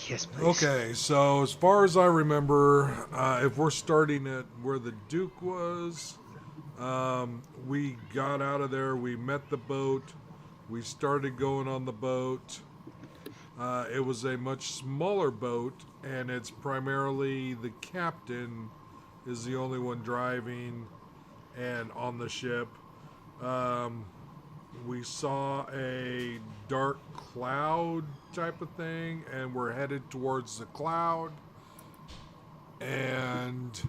Yes, please. Okay, so as far as I remember, if we're starting at where the Duke was, we got out of there. We met the boat. We started going on the boat. It was a much smaller boat, and it's primarily the captain is the only one driving and on the ship. Um, we saw a dark cloud type of thing, and we're headed towards the cloud. And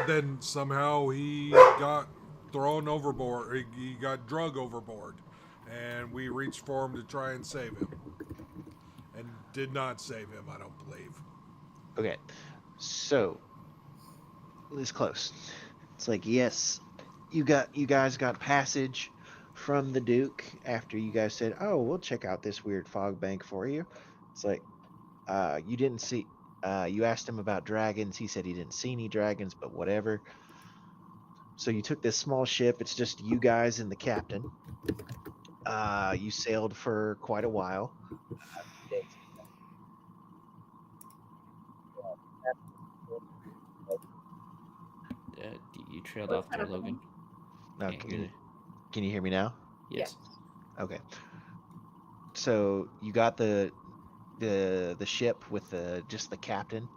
then somehow he got thrown overboard. He got drug overboard, and we reached for him to try and save him, and did not save him. I don't believe. Okay. So it's close. It's like, yes, you guys got passage from the Duke after you guys said, "Oh, we'll check out this weird fog bank for you." It's like, you didn't see. You asked him about dragons. He said he didn't see any dragons, but whatever. So you took this small ship. It's just you guys and the captain. You sailed for quite a while. 3 days. You trailed What's off there, happening? Logan. Now, Can't hear the. can you hear me now? Yes. Okay. So you got the ship with the just the captain.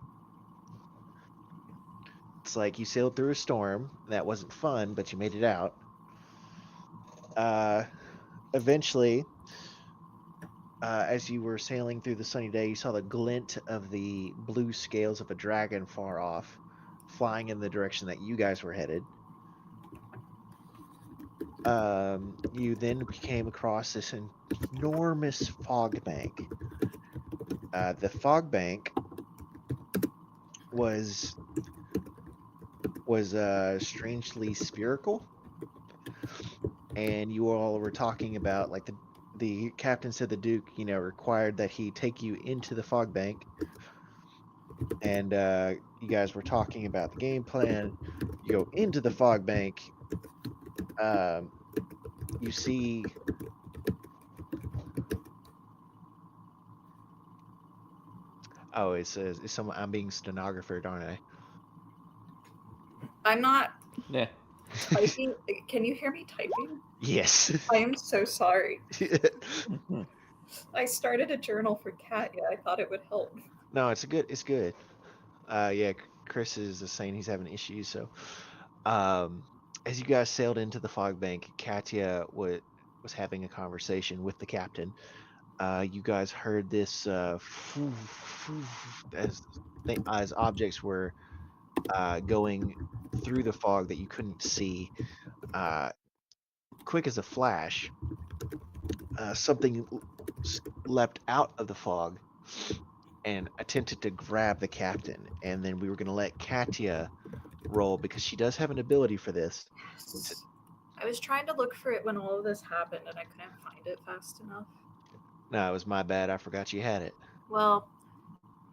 It's like you sailed through a storm. That wasn't fun, but you made it out. Uh, Eventually, as you were sailing through the sunny day, you saw the glint of the blue scales of a dragon far off, flying in the direction that you guys were headed. You then came across this enormous fog bank. The fog bank was strangely spherical, and you all were talking about like the captain said the Duke, required that he take you into the fog bank, and you guys were talking about the game plan. You go into the fog bank. Um, you see. Oh, it says it's someone. I'm being stenographer, aren't I? I'm not Yeah. typing. Can you hear me typing? Yes. I am so sorry. Mhm. I started a journal for Katya. I thought it would help. No, it's good. It's good. Yeah, Chris is saying he's having issues. So, um, as you guys sailed into the fog bank, Katya was having a conversation with the captain. You guys heard this as objects were going through the fog that you couldn't see. Uh, Quick as a flash, something leapt out of the fog and attempted to grab the captain. And then we were going to let Katya roll because she does have an ability for this. Yes. I was trying to look for it when all of this happened and I couldn't find it fast enough. No, it was my bad. I forgot you had it. Well,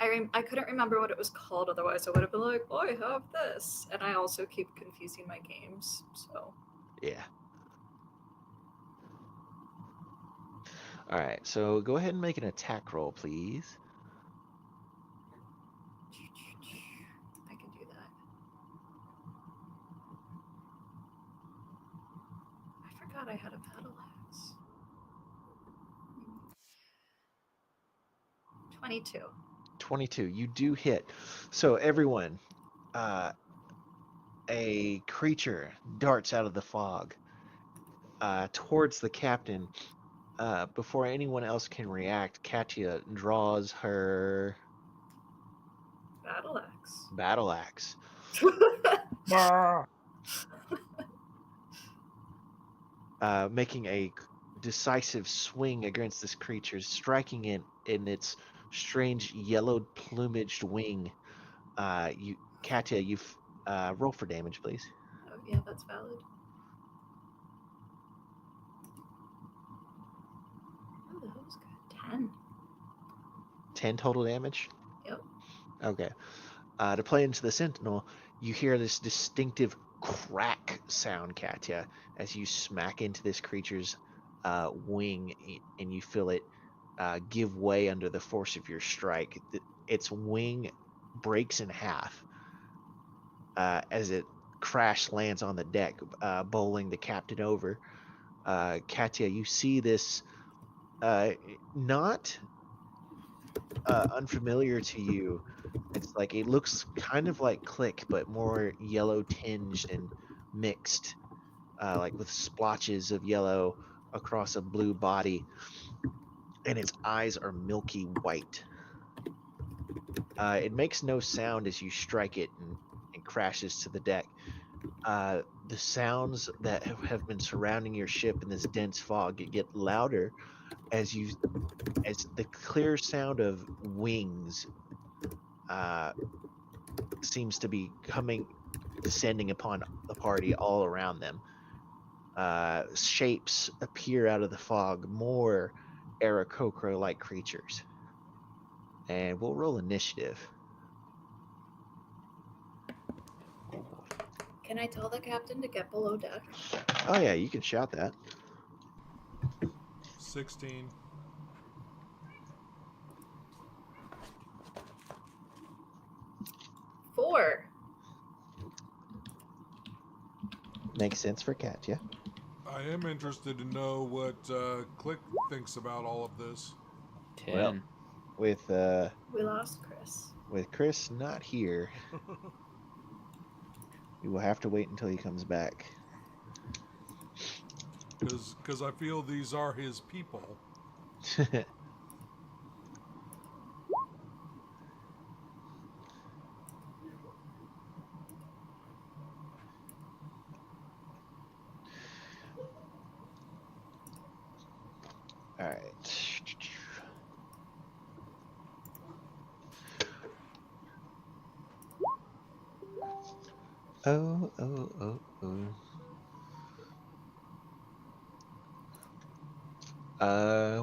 I couldn't remember what it was called, otherwise I would have been like, oh, I have this. And I also keep confusing my games, so. Yeah. All right. So go ahead and make an attack roll, please. I can do that. I forgot I had a battle axe. 22. 22. You do hit. So everyone, uh, a creature darts out of the fog towards the captain. Before anyone else can react, Katya draws her Battle axe. battle axe, making a decisive swing against this creature, striking it in its strange yellowed plumaged wing. Katya, you roll for damage, please. Oh, yeah, that's valid. Oh, that was good. 10. 10 total damage. Yep. Okay. To play into the sentinel, you hear this distinctive crack sound, Katya, as you smack into this creature's wing, and you feel it give way under the force of your strike. Its wing breaks in half as it crash lands on the deck, bowling the captain over. Katya, you see this not unfamiliar to you. It's like it looks kind of like Click, but more yellow tinged and mixed, like with splotches of yellow across a blue body, and its eyes are milky white. It makes no sound as you strike it and crashes to the deck. The sounds that have been surrounding your ship in this dense fog get louder as the clear sound of wings seems to be descending upon the party all around them. Shapes appear out of the fog, more Aarakocra-like creatures. And we'll roll initiative. Can I tell the captain to get below deck? Oh yeah, you can shout that. 16. Four. Makes sense for Katya. I am interested to know what Click thinks about all of this. 10. Well. We lost Chris. With Chris not here, we will have to wait until he comes back. Because I feel these are his people. All right. Oh.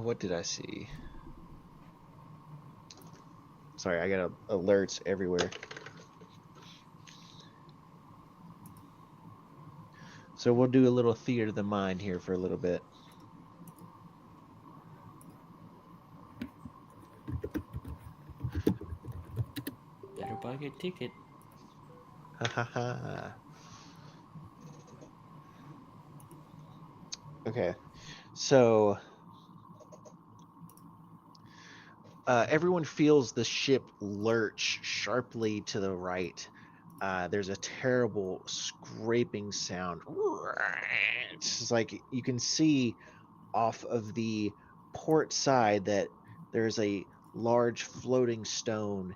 What did I see? Sorry, I got alerts everywhere. So we'll do a little theater of the mind here for a little bit. Better buy your ticket. Ha ha ha. Okay, so everyone feels the ship lurch sharply to the right. There's a terrible scraping sound. It's like you can see off of the port side that there's a large floating stone,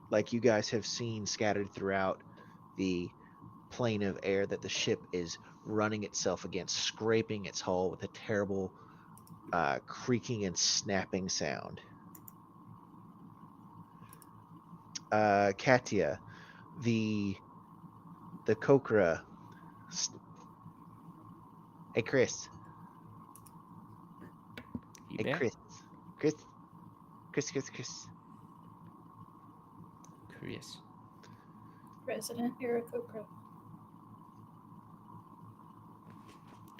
like you guys have seen scattered throughout the plane of air that the ship is running itself against, scraping its hull with a terrible creaking and snapping sound. Katya, the Kokra. Hey, Chris. You Hey, bet. Chris. Chris. Resident Aarakocra.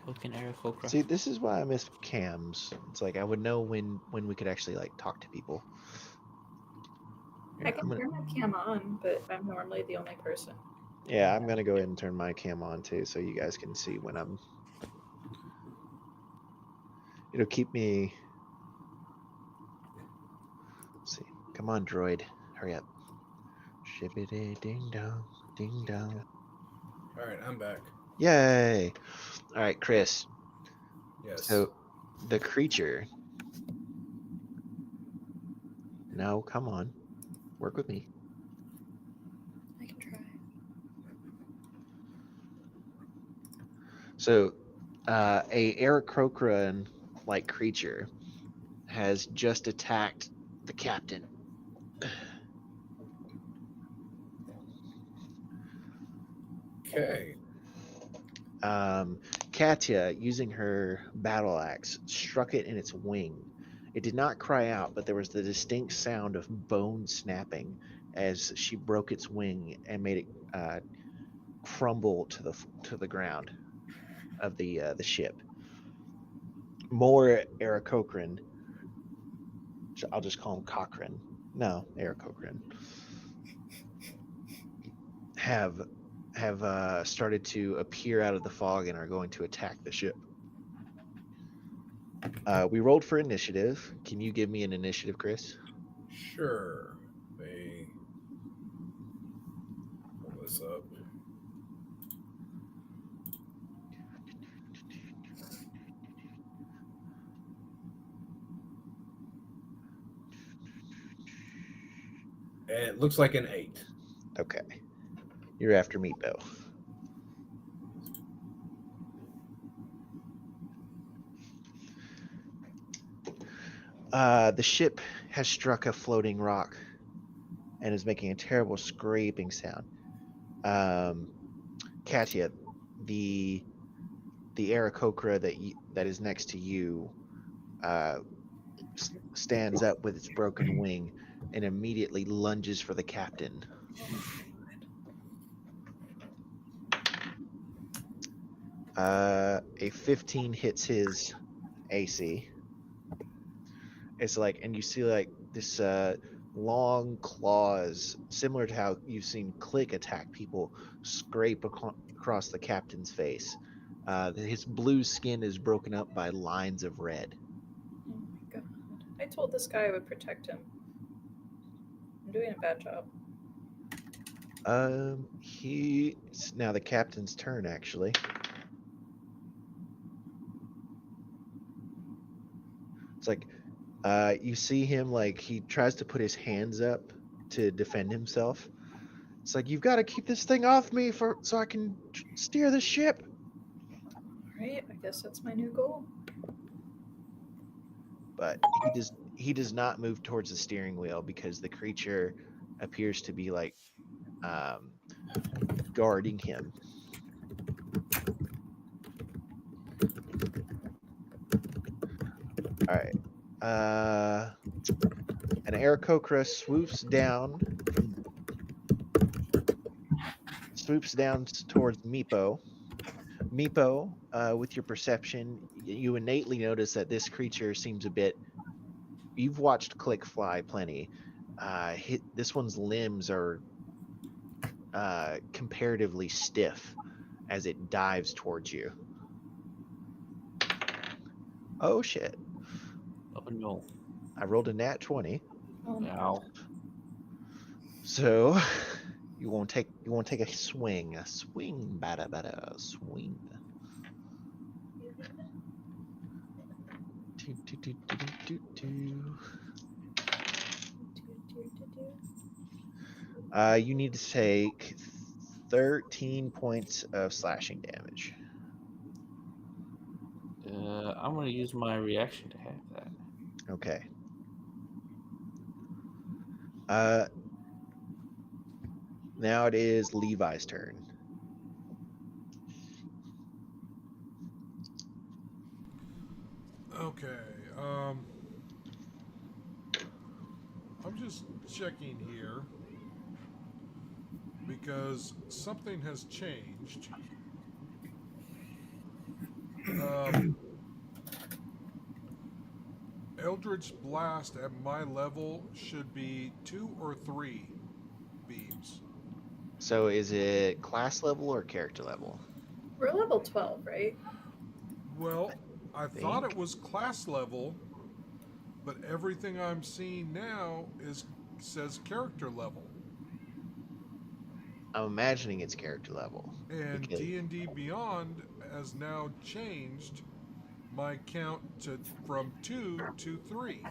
Token Aarakocra. See, this is why I miss cams. It's like I would know when we could actually like talk to people. I can I'm gonna- turn my cam on, but I'm normally the only person. Yeah, I'm gonna go ahead and turn my cam on too, so you guys can see when I'm. It'll keep me. Let's see, come on, droid, hurry up! Shippity ding dong, ding dong. All right, I'm back. Yay! All right, Chris. Yes. So, the creature. No, come on, work with me. I can try. So, a Aarakocra-like creature has just attacked the captain. Okay. Katya, using her battle axe, struck it in its wing. It did not cry out, but there was the distinct sound of bone snapping as she broke its wing and made it crumble to the ground of the ship. more Aarakocra. I'll just call him Cochrane. No, Aarakocra. Have started to appear out of the fog and are going to attack the ship. We rolled for initiative. Can you give me an initiative, Chris? Sure. Let me pull this up. And it looks like an 8. Okay. You're after Meepo. The ship has struck a floating rock and is making a terrible scraping sound. Katia, the Aarakocra that is next to you stands up with its broken wing and immediately lunges for the captain. A 15 hits his AC. It's like, and you see like this long claws, similar to how you've seen Click attack people, scrape across the captain's face. His blue skin is broken up by lines of red. Oh my god. I told this guy I would protect him. I'm doing a bad job. It's now the captain's turn, actually. It's like, you see him, like, he tries to put his hands up to defend himself. It's like, you've got to keep this thing off me so I can steer the ship. Alright, I guess that's my new goal. But he does not move towards the steering wheel because the creature appears to be like guarding him. All right. An Aarakocra swoops down towards Meepo. Meepo, with your perception, you innately notice that this creature seems a bit. You've watched Click fly plenty. This one's limbs are comparatively stiff as it dives towards you. Oh shit! Oh no. I rolled a nat 20. Oh no. Ow. So you won't take a swing, bada swing. You need to take 13 points of slashing damage. I'm gonna use my reaction to have that. Okay. Now it is Levi's turn. Okay. I'm just checking here because something has changed. Eldritch Blast at my level should be 2 or 3 beams. So is it class level or character level? We're level 12, right? Well, I thought think. it was class level, but everything I'm seeing now says character level. I'm imagining it's character level. And because- D&D Beyond has now changed my count from 2 to 3.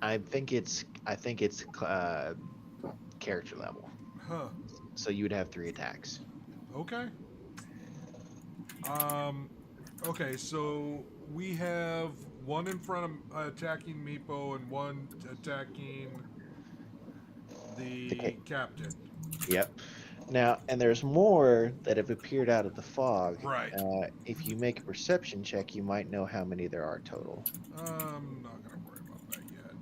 I think it's character level. Huh. So you would have 3 attacks. Okay. Okay, so we have one in front of attacking Meepo and one attacking the captain. Yep. Now, and there's more that have appeared out of the fog. Right. If you make a perception check, you might know how many there are total. I'm not gonna worry about that yet.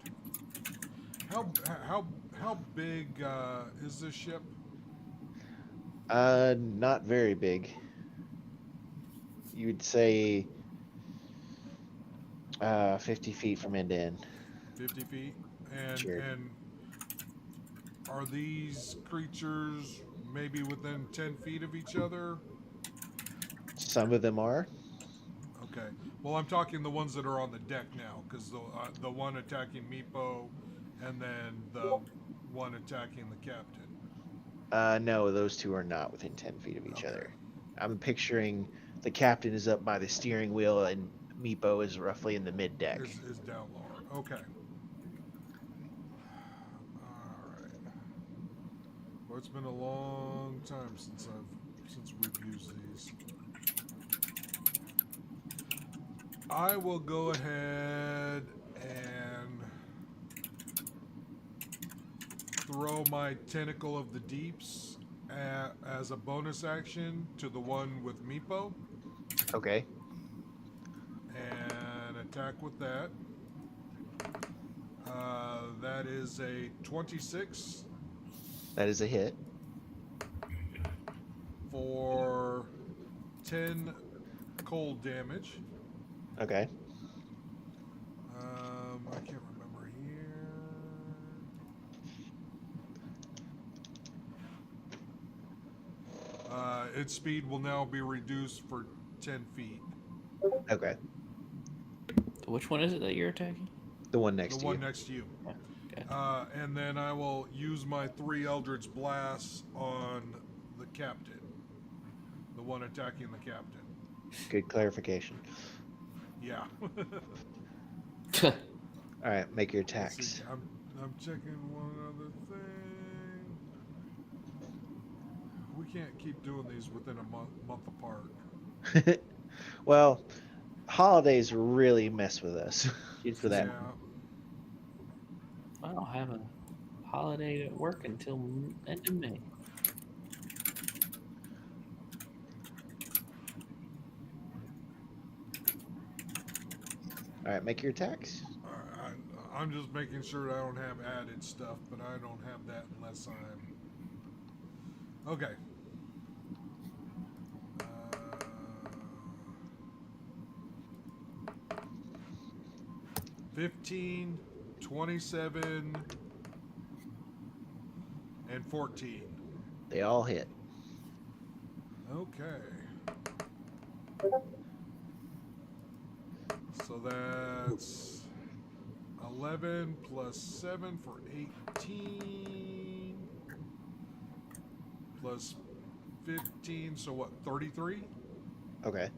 How big is this ship? Not very big. You'd say 50 feet from end to end. 50 feet. And Sure. and are these creatures maybe within 10 feet of each other? Some of them are. Okay. Well, I'm talking the ones that are on the deck now, because the one attacking Meepo, and then the one attacking the captain. No, those two are not within 10 feet of each Okay. other. I'm picturing the captain is up by the steering wheel and Meepo is roughly in the mid deck. Is down lower. Okay. All right. Well, it's been a long time since we've used these. I will go ahead and throw my Tentacle of the Deeps as a bonus action to the one with Meepo. Okay. And attack with that. That is a 26 That is a hit. for 10 cold damage. Okay. I can't remember here. Its speed will now be reduced for 10 feet. Okay. So which one is it that you're attacking? The one next The to one you. next to you. Okay. And then I will use my 3 Eldritch Blasts on the captain. The one attacking the captain. Good clarification. Yeah. All right, make your Let's attacks. see, I'm checking one other thing. We can't keep doing these within a month apart. Well, holidays really mess with us for that. Yeah. I don't have a holiday at work until end of May. All right, make your attacks. I'm just making sure I don't have added stuff, but I don't have that unless I'm... Okay. 15, 27, and 14. They all hit. Okay. So that's 11 plus 7 for 18. Plus 15, so what, 33? Okay.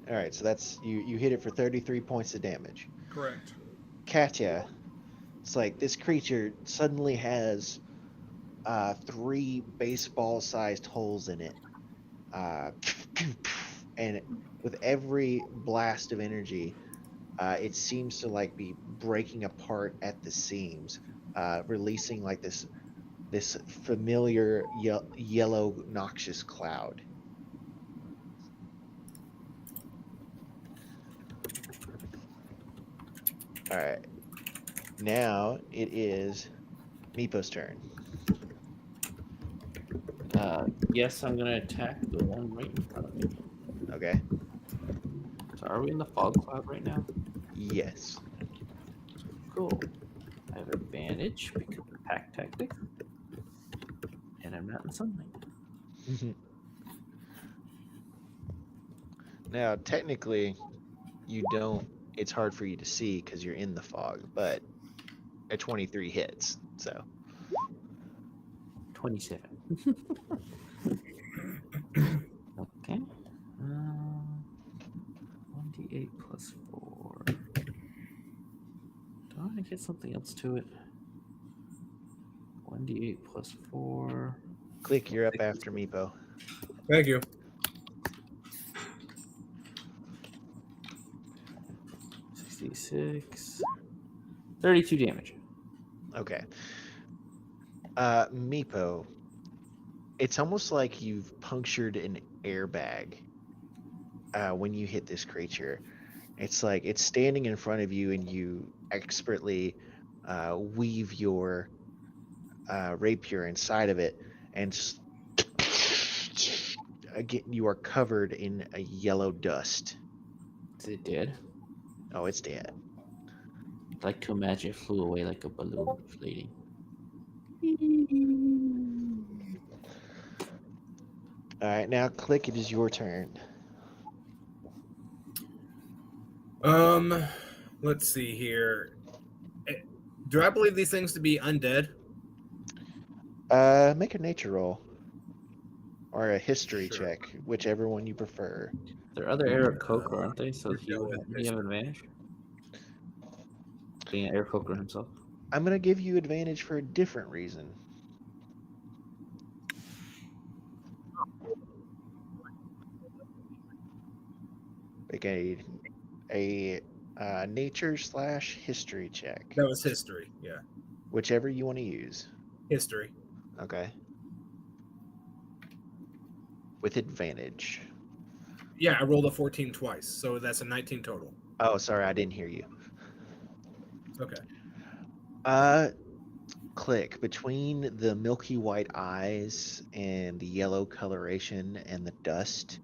All right, so that's you hit it for 33 points of damage. Correct. Katya, it's like this creature suddenly has 3 baseball-sized holes in it. And with every blast of energy, it seems to like be breaking apart at the seams, releasing like this familiar yellow noxious cloud. All right. Now it is Meepo's turn. Yes, I'm gonna attack the one right in front of me. Okay. So are we in the fog cloud right now? Yes. Cool. I have advantage because of pack tactic. And I'm not in sunlight. Now, technically, you don't. It's hard for you to see because you're in the fog, but a 23 hits. So 27. Okay. 1d8 plus 4. Do I want to get something else to it? 1d8 plus 4. click. You're up after Meepo. Thank you. 66. 32 damage. Okay. Meepo, it's almost like you've punctured an airbag when you hit this creature. It's like it's standing in front of you and you expertly weave your rapier inside of it and again, you are covered in a yellow dust. Is it dead? Oh, it's dead. I'd like to imagine it flew away like a balloon inflating. All right, now Click. It is your turn. Let's see here. Do I believe these things to be undead? Make a nature roll or a history Sure. check, whichever one you prefer. They're other Aarakocra, aren't they? So We'll go with would he have advantage? Being an Aarakocra himself. I'm gonna give you advantage for a different reason. Make a nature / history check, That was history. Yeah, whichever you want to use. history. Okay. With advantage. Yeah, I rolled a 14 twice, so that's a 19 total. Oh, sorry, I didn't hear you. Okay. Click between the milky white eyes and the yellow coloration and the dust.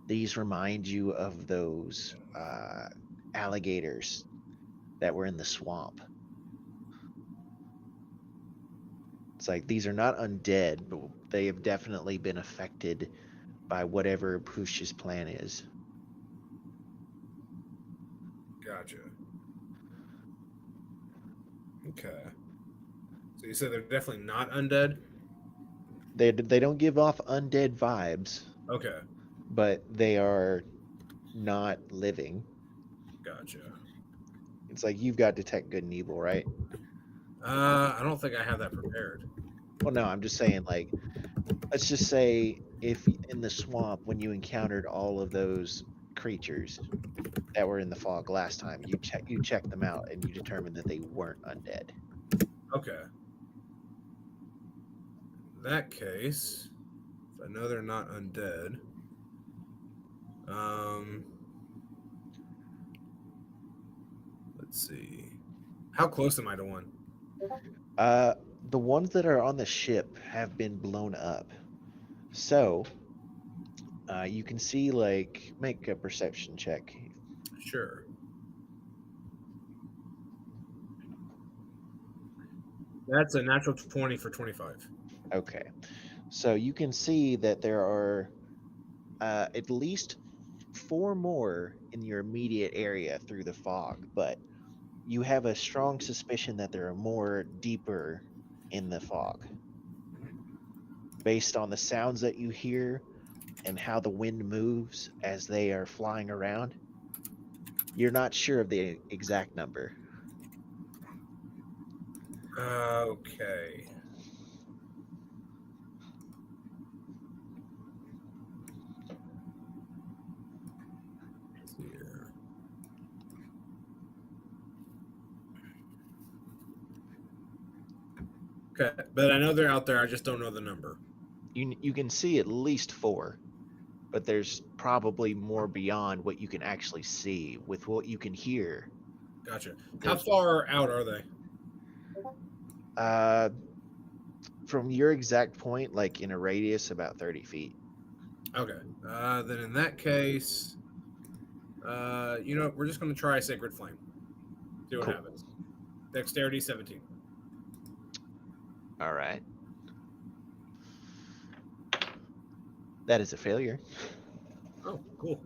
These remind you of those alligators that were in the swamp. It's like these are not undead, but they have definitely been affected by whatever Push's plan is. Gotcha. Okay. So you said they're definitely not undead? They don't give off undead vibes, Okay. but they are not living. Gotcha. It's like you've got detect good and evil, right? I don't think I have that prepared. Well, no, I'm just saying, like, let's just say if in the swamp when you encountered all of those creatures that were in the fog last time, you checked them out and you determined that they weren't undead. Okay. In that case, if I know they're not undead, let's see. How close am I to one? The ones that are on the ship have been blown up, so you can see, like, make a perception check. Sure. That's a natural 20 for 25. Okay, so you can see that there are at least 4 more in your immediate area through the fog, but you have a strong suspicion that there are more deeper in the fog. Based on the sounds that you hear and how the wind moves as they are flying around, you're not sure of the exact number. Okay. Let's see here. Okay, but I know they're out there. I just don't know the number. You can see at least 4, but there's probably more beyond what you can actually see with what you can hear. Gotcha. How far out are they? From your exact point, like in a radius about 30 feet. Okay. Then in that case, we're just going to try Sacred Flame. See what Cool. happens. Dexterity 17. All right. That is a failure. Oh, cool.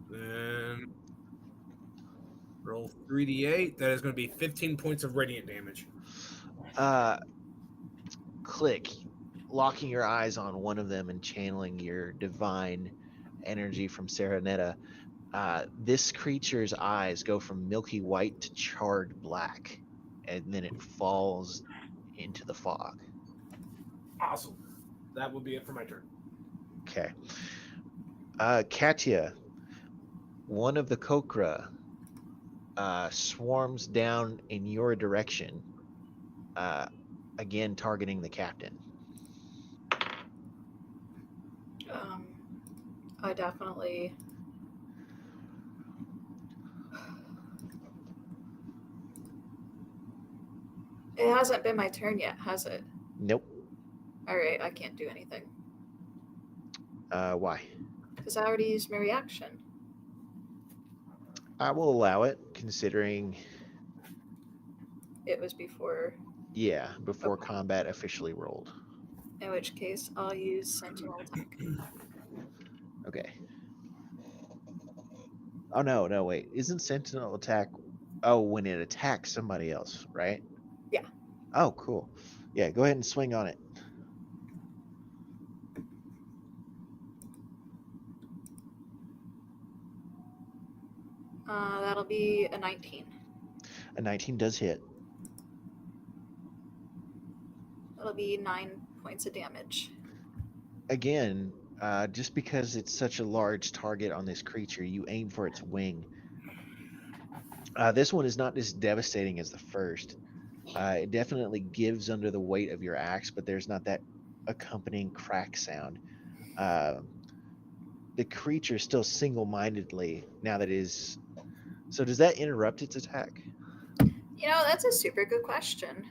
Then roll 3d8. That is going to be 15 points of radiant damage. Click, locking your eyes on one of them and channeling your divine energy from Serenetta. This creature's eyes go from milky white to charred black, and then it falls into the fog. Awesome. That will be it for my turn. Okay. Katya, one of the Kokra swarms down in your direction, again targeting the captain. I definitely. It hasn't been my turn yet, has it? Nope. All right, I can't do anything. Why? Because I already used my reaction. I will allow it, considering, It was before, before combat officially rolled. in which case I'll use Sentinel Attack. Okay. Oh no, wait. Isn't Sentinel attack? Oh, when it attacks somebody else, right? Yeah. Oh, cool. Yeah, go ahead and swing on it. That'll be a 19. A 19 does hit. That'll be 9 points of damage. Again, just because it's such a large target on this creature, you aim for its wing. This one is not as devastating as the first. It definitely gives under the weight of your axe, but there's not that accompanying crack sound. The creature still single-mindedly now that it is. So does that interrupt its attack? You know, that's a super good question.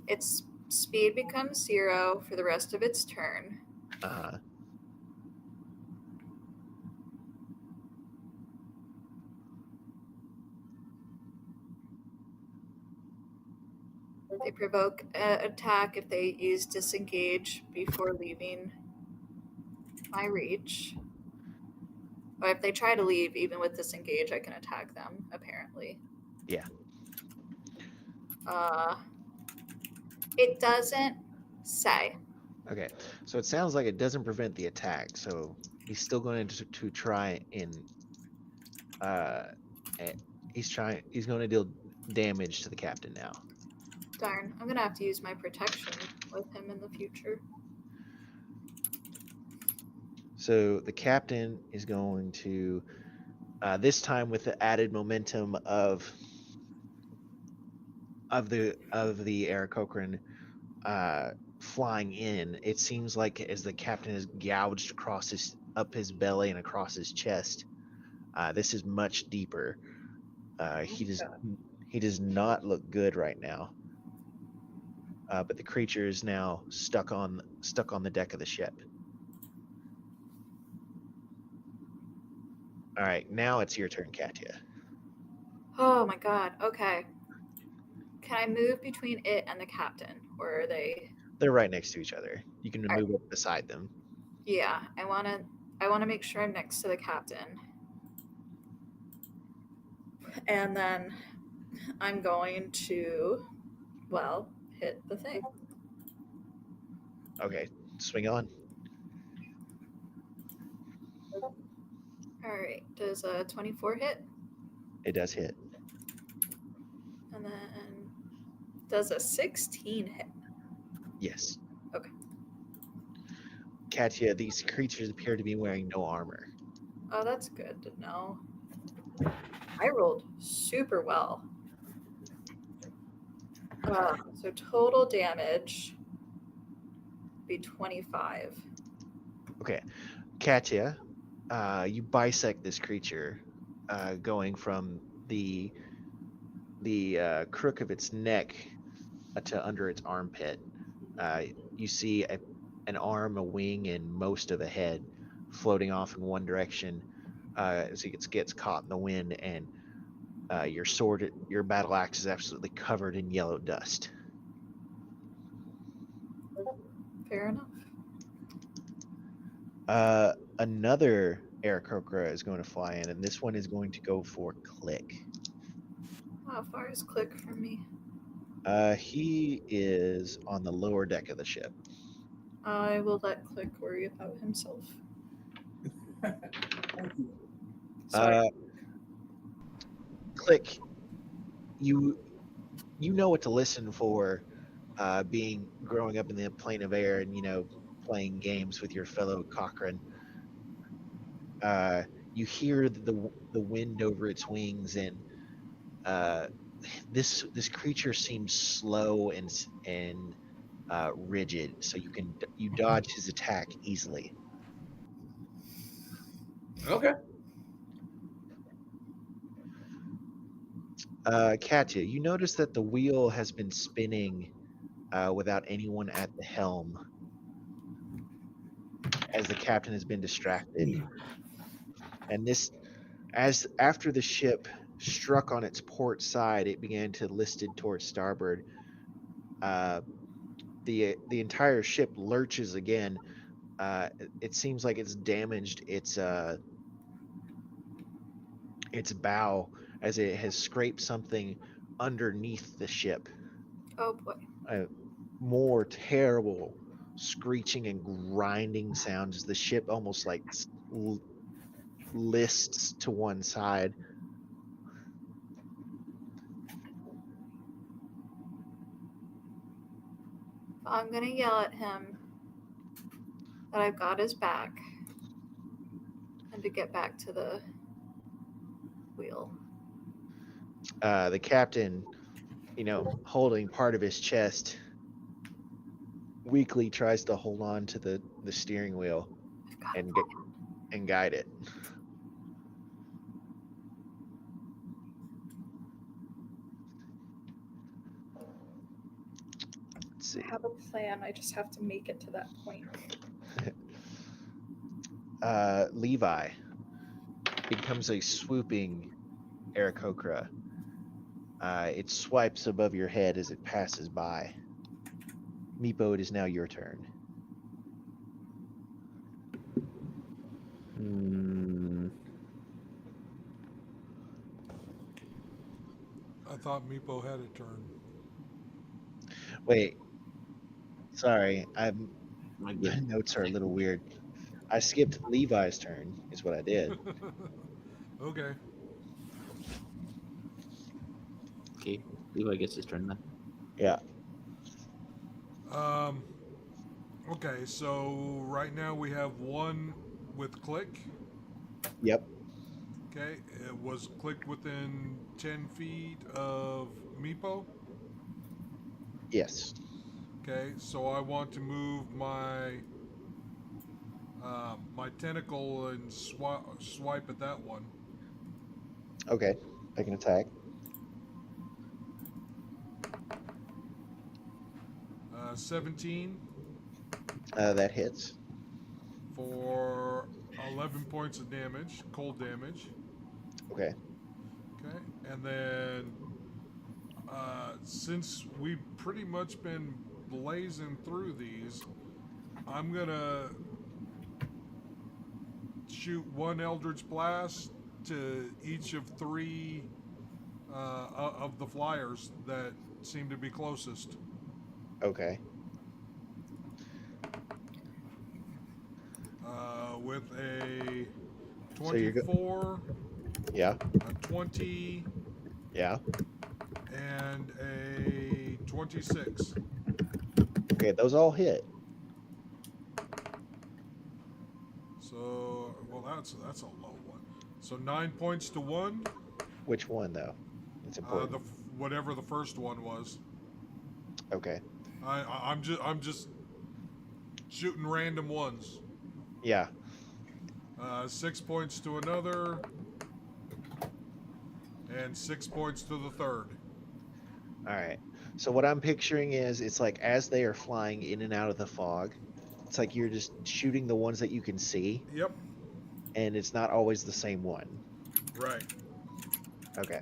Its speed becomes 0 for the rest of its turn. Uh-huh. They provoke an attack if they use disengage before leaving my reach. Or if they try to leave, even with disengage, I can attack them, apparently. Yeah. It doesn't say. Okay. So it sounds like it doesn't prevent the attack. So he's still going to try and he's going to deal damage to the captain now. Darn, I'm gonna have to use my protection with him in the future. So the captain is going to this time with the added momentum of the Aarakocra flying in. It seems like as the captain is gouged across up his belly and across his chest, this is much deeper. He does not look good right now. But the creature is now stuck on the deck of the ship. All right, now it's your turn, Katya. Oh my god, okay. Can I move between it and the captain? Or are they... They're right next to each other. You can All move up beside them. Yeah, I wanna make sure I'm next to the captain. And then I'm going to, well, hit the thing. Okay, swing on. Alright, does a 24 hit? It does hit. And then does a 16 hit? Yes. Okay. Katya, these creatures appear to be wearing no armor. Oh, that's good to know. I rolled super well. So total damage be 25. Okay, Katya, you bisect this creature, going from the crook of its neck to under its armpit. You see an arm, a wing, and most of a head floating off in one direction as it gets caught in the wind, and your battle axe is absolutely covered in yellow dust. Fair enough. Another Aarakocra is going to fly in, and this one is going to go for Click. How far is Click from me? He is on the lower deck of the ship. I will let Click worry about himself. Sorry. Click, you know what to listen for, growing up in the plane of air and playing games with your fellow Cochrane. You hear the wind over its wings, and this creature seems slow and rigid, so you dodge his attack easily. Okay. Katya, you notice that the wheel has been spinning without anyone at the helm, as the captain has been distracted. And this, as after the ship struck on its port side, it began to listed towards starboard. The entire ship lurches again. It seems like it's damaged its bow as it has scraped something underneath the ship. Oh boy. More terrible screeching and grinding sounds as the ship almost like lists to one side. I'm gonna yell at him that I've got his back and to get back to the wheel. The captain, holding part of his chest, weakly tries to hold on to the steering wheel and guide it. Let's see. I have a plan. I just have to make it to that point. Levi becomes a swooping Aarakocra. It swipes above your head as it passes by. Meepo, it is now your turn. I thought Meepo had a turn. Wait. Sorry, My my good. notes are a little weird. I skipped Levi's turn, is what I did. Okay. Okay, Levi gets his turn then. Yeah. Okay, so right now we have one with click. Yep. Okay, it was clicked within 10 feet of Meepo. Yes. Okay, so I want to move my my tentacle and swipe at that one. Okay. I can attack. 17 That hits. for 11 points of damage, cold damage. Okay. Okay, and then since we've pretty much been blazing through these, I'm gonna shoot one Eldritch Blast to each of 3 of the flyers that seem to be closest. Okay. With a So you're 24, Yeah. a 20, Yeah. and a 26. Okay, those all hit. So, well, that's a low one. So 9 points to one. Which one though? It's important. Whatever the first one was. Okay. I'm just shooting random ones. Yeah. 6 points to another, and 6 points to the third. All right. So what I'm picturing is it's like as they are flying in and out of the fog, it's like you're just shooting the ones that you can see, Yep. and it's not always the same one. Right. Okay.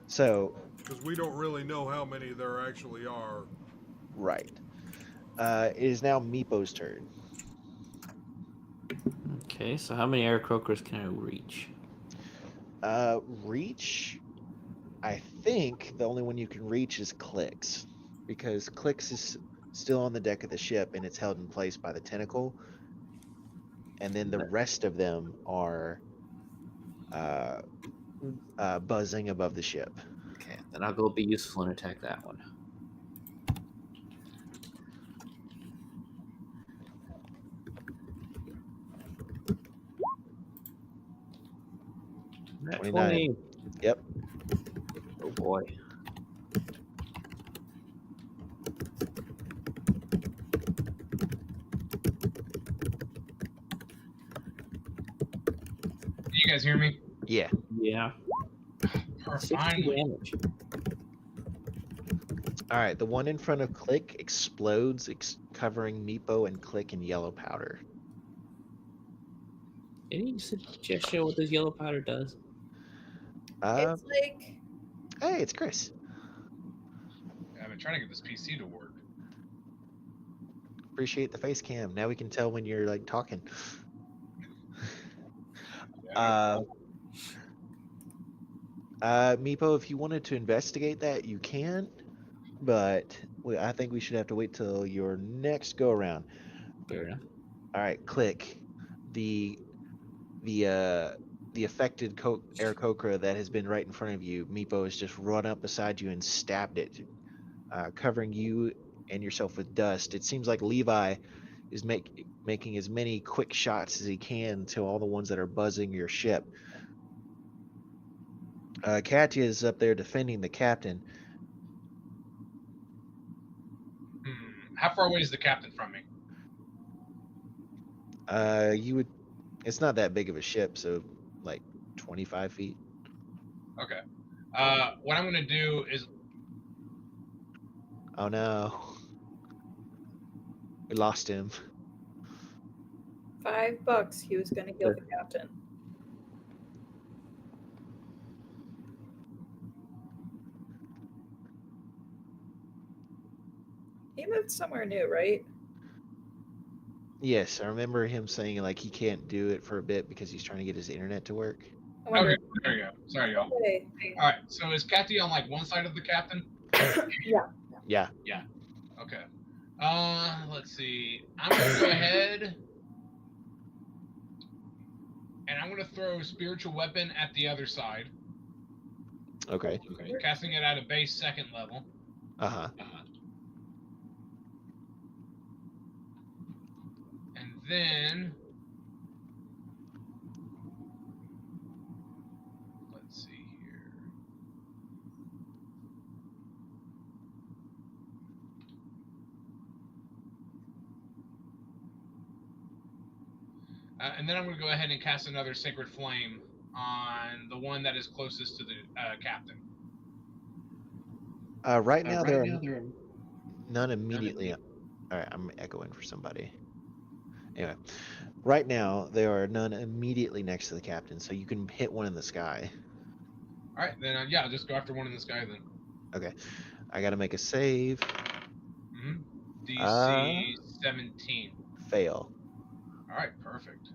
So, Because we don't really know how many there actually are. right. It is now Meepo's turn. Okay, so how many Aarakocras can I reach? Reach, I think the only one you can reach is Clicks, because Clicks is still on the deck of the ship and it's held in place by the tentacle. And then the rest of them are buzzing above the ship. Okay, then I'll go be useful and attack that one. Nat 29. 20. Yep. Oh boy. Can you guys hear me? Yeah. Yeah. Or 60 finally. damage. All right, the one in front of Click explodes, covering Meepo and Click in yellow powder. Any suggestion what this yellow powder does? It's like Hey, it's Chris. I've been trying to get this PC to work. Appreciate the face cam. Now we can tell when you're like talking. Yeah, no Meepo, if you wanted to investigate that, you can, but I think we should have to wait till your next go around. Fair enough. All right, Click. The affected Aarakocra that has been right in front of you, Meepo has just run up beside you and stabbed it, covering you and yourself with dust. It seems like Levi is making as many quick shots as he can to all the ones that are buzzing your ship. Katya is up there defending the captain. How far away is the captain from me? It's not that big of a ship, so like 25 feet. Okay. What I'm gonna do is Oh no. We lost him. $5. He was gonna kill the captain. He moved somewhere new, right? Yes, I remember him saying like he can't do it for a bit because he's trying to get his internet to work. I wonder. okay. There you go. Sorry, y'all. Okay. All right. So is Kathy on like one side of the captain? Yeah. Yeah. Okay. Let's see. I'm gonna go ahead and I'm gonna throw a spiritual weapon at the other side. Okay. Casting it at a base second level. Uh-huh. And then let's see here. And then I'm going to go ahead and cast another Sacred Flame on the one that is closest to the captain. Right now there are none immediately. All right, I'm echoing for somebody. Anyway, right now there are none immediately next to the captain, so you can hit one in the sky. All right, then yeah, I'll just go after one in the sky then. Okay, I got to make a save. DC 17. Fail. All right, perfect.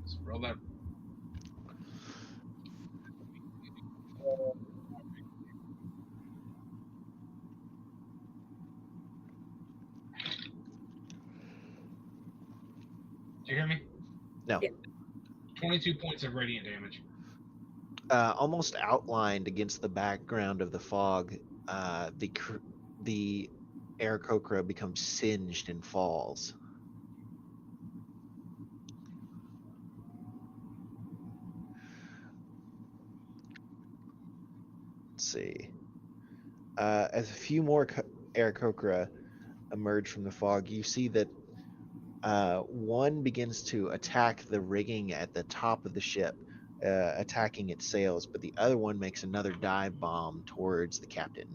Let's roll that. Do you hear me? No. Yeah. 22 points of radiant damage. Almost outlined against the background of the fog, the Aarakocra becomes singed and falls. Let's see. As a few more Aarakocra emerge from the fog, you see that one begins to attack the rigging at the top of the ship, attacking its sails, but the other one makes another dive bomb towards the captain.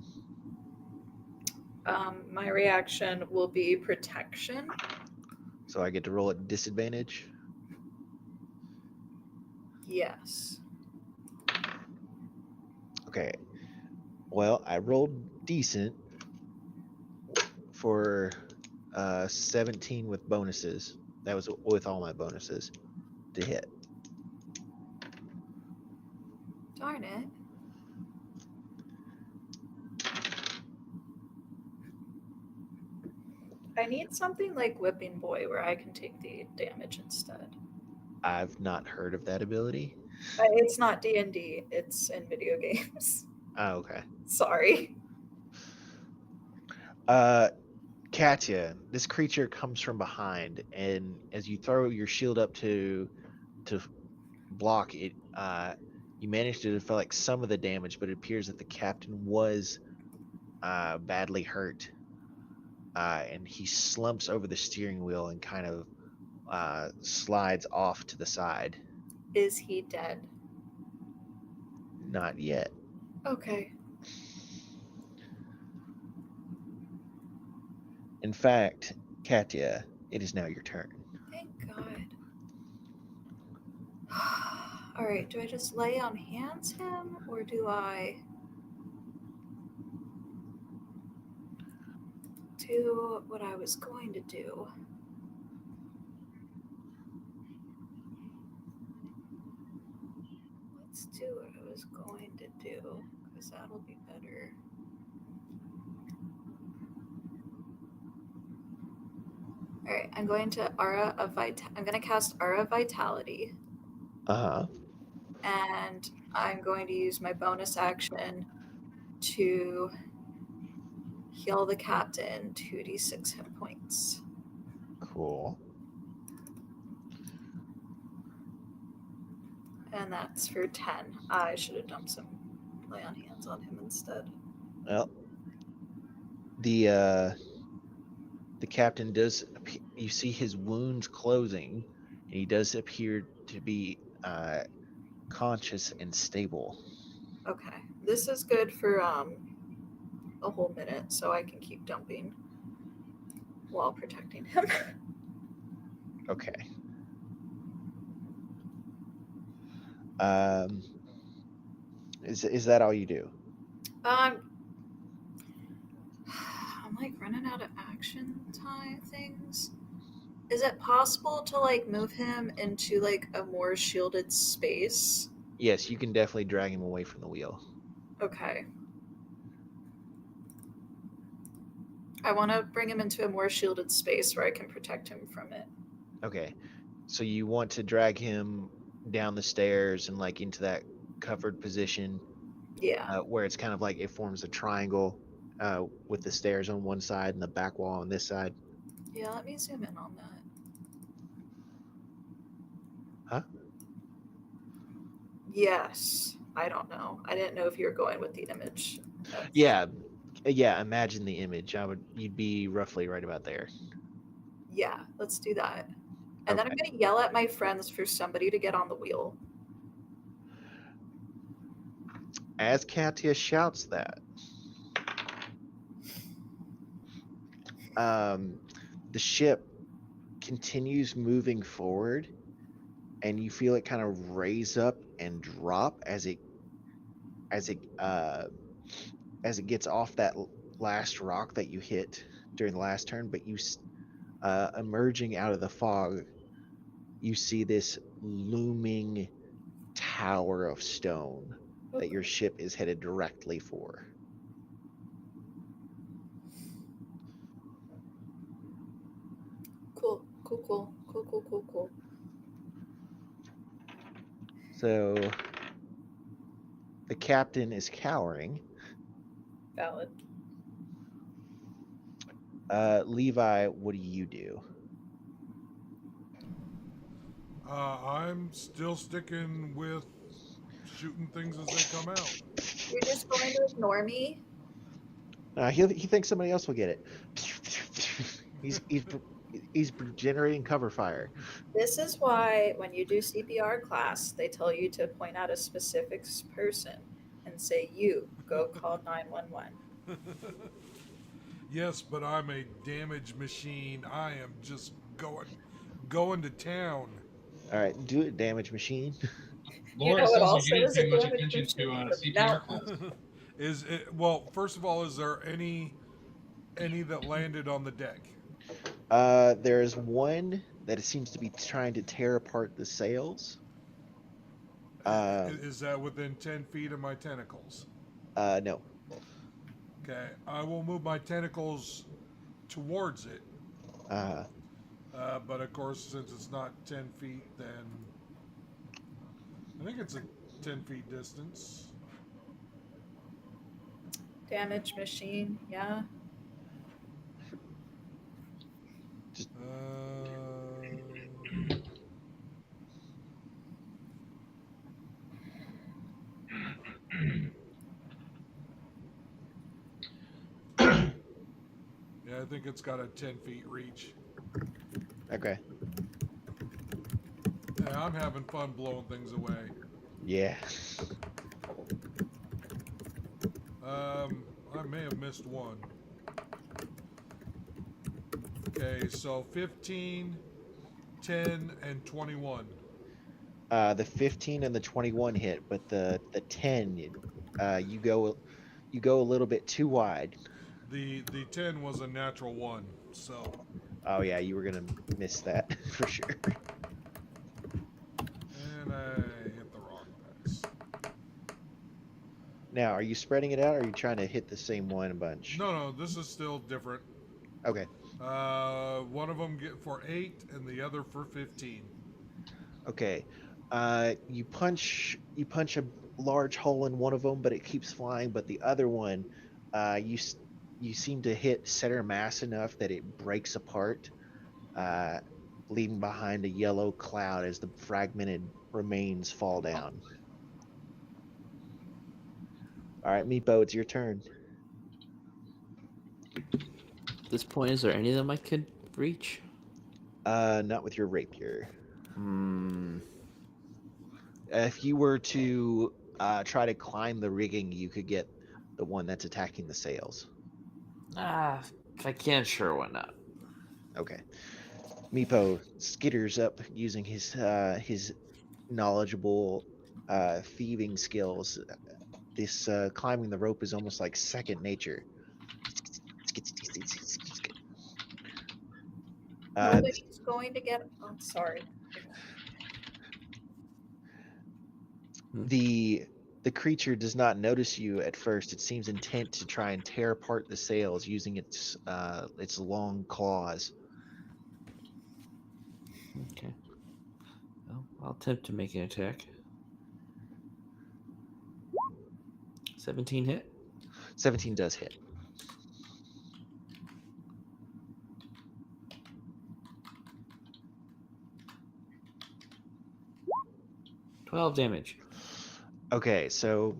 My reaction will be protection. So I get to roll at disadvantage. Yes. Okay. Well, I rolled decent for 17 with bonuses. That was with all my bonuses to hit. Darn it. I need something like Whipping Boy where I can take the damage instead. I've not heard of that ability. It's not D&D. It's in video games. Oh, okay. Sorry. Katya, this creature comes from behind, and as you throw your shield up to block it, you manage to deflect like some of the damage, but it appears that the captain was badly hurt, and he slumps over the steering wheel and kind of slides off to the side. Is he dead? Not yet. Okay. In fact, Katya, it is now your turn. Thank God. All right. Do I just lay on hands him, or do I do what I was going to do? Let's do what I was going to do, because that'll be better. All right, I'm going to I'm going to cast Aura of Vitality, Uh huh. and I'm going to use my bonus action to heal the captain 2d6 hit points. Cool. And that's for 10. I should have done some lay on hands on him instead. Well, the captain does. You see his wounds closing, and he does appear to be conscious and stable. Okay. This is good for a whole minute, so I can keep dumping while protecting him. Okay. Is that all you do? I'm like running out of action time things. Is it possible to like move him into like a more shielded space? Yes, you can definitely drag him away from the wheel. Okay. I want to bring him into a more shielded space where I can protect him from it. Okay. So you want to drag him down the stairs and like into that covered position Yeah. where it's kind of like it forms a triangle with the stairs on one side and the back wall on this side. Yeah, let me zoom in on that. Huh? Yes. I don't know. I didn't know if you were going with the image. Yeah. Yeah, imagine the image. You'd be roughly right about there. Yeah, let's do that. And then I'm Okay. going to yell at my friends for somebody to get on the wheel. As Katya shouts that, the ship continues moving forward, and you feel it kind of raise up and drop as it gets off that last rock that you hit during the last turn. But emerging out of the fog, you see this looming tower of stone that your ship is headed directly for. Cool. So the captain is cowering. Valid. Levi, what do you do? I'm still sticking with shooting things as they come out. You're just going to ignore me? He thinks somebody else will get it. He's generating cover fire. This is why when you do CPR class, they tell you to point out a specific person and say, you go call 911. Yes, but I'm a damage machine. I am just going to town. All right, do it, damage machine. Laura what says also you didn't is a pay much damage attention to machine? CPR No. class. Well, first of all, is there any that landed on the deck? There's one that seems to be trying to tear apart the sails. Is that within 10 feet of my tentacles? No. Okay, I will move my tentacles towards it. But of course, since it's not 10 feet, then I think it's a 10 feet distance. Damage machine, yeah. Yeah, I think it's got a 10 feet reach. Okay. Yeah, I'm having fun blowing things away. Yeah. I may have missed one. Okay, so 15, 10, and 21. The 15 and the 21 hit, but the 10, you go a little bit too wide. The 10 was a natural one, so Oh yeah, you were gonna miss that for sure. and I hit the wrong dice. Now, are you spreading it out, or are you trying to hit the same one a bunch? No, this is still different. Okay. One of them get for 8 and the other for 15. Okay. You punch a large hole in one of them, but it keeps flying. But the other one, you seem to hit center mass enough that it breaks apart, leaving behind a yellow cloud as the fragmented remains fall down. All right, Meepo, it's your turn. At this point, is there any of them I could reach? Not with your rapier. Hmm. If you were to try to climb the rigging, you could get the one that's attacking the sails. If I can, sure, why not? Okay. Meepo skitters up using his knowledgeable thieving skills. This climbing the rope is almost like second nature. Nobody's going to get. Oh, sorry. The creature does not notice you at first. It seems intent to try and tear apart the sails using its long claws. Okay. Well, I'll attempt to make an attack. 17 hit. 17 does hit. $12 damage. Okay, so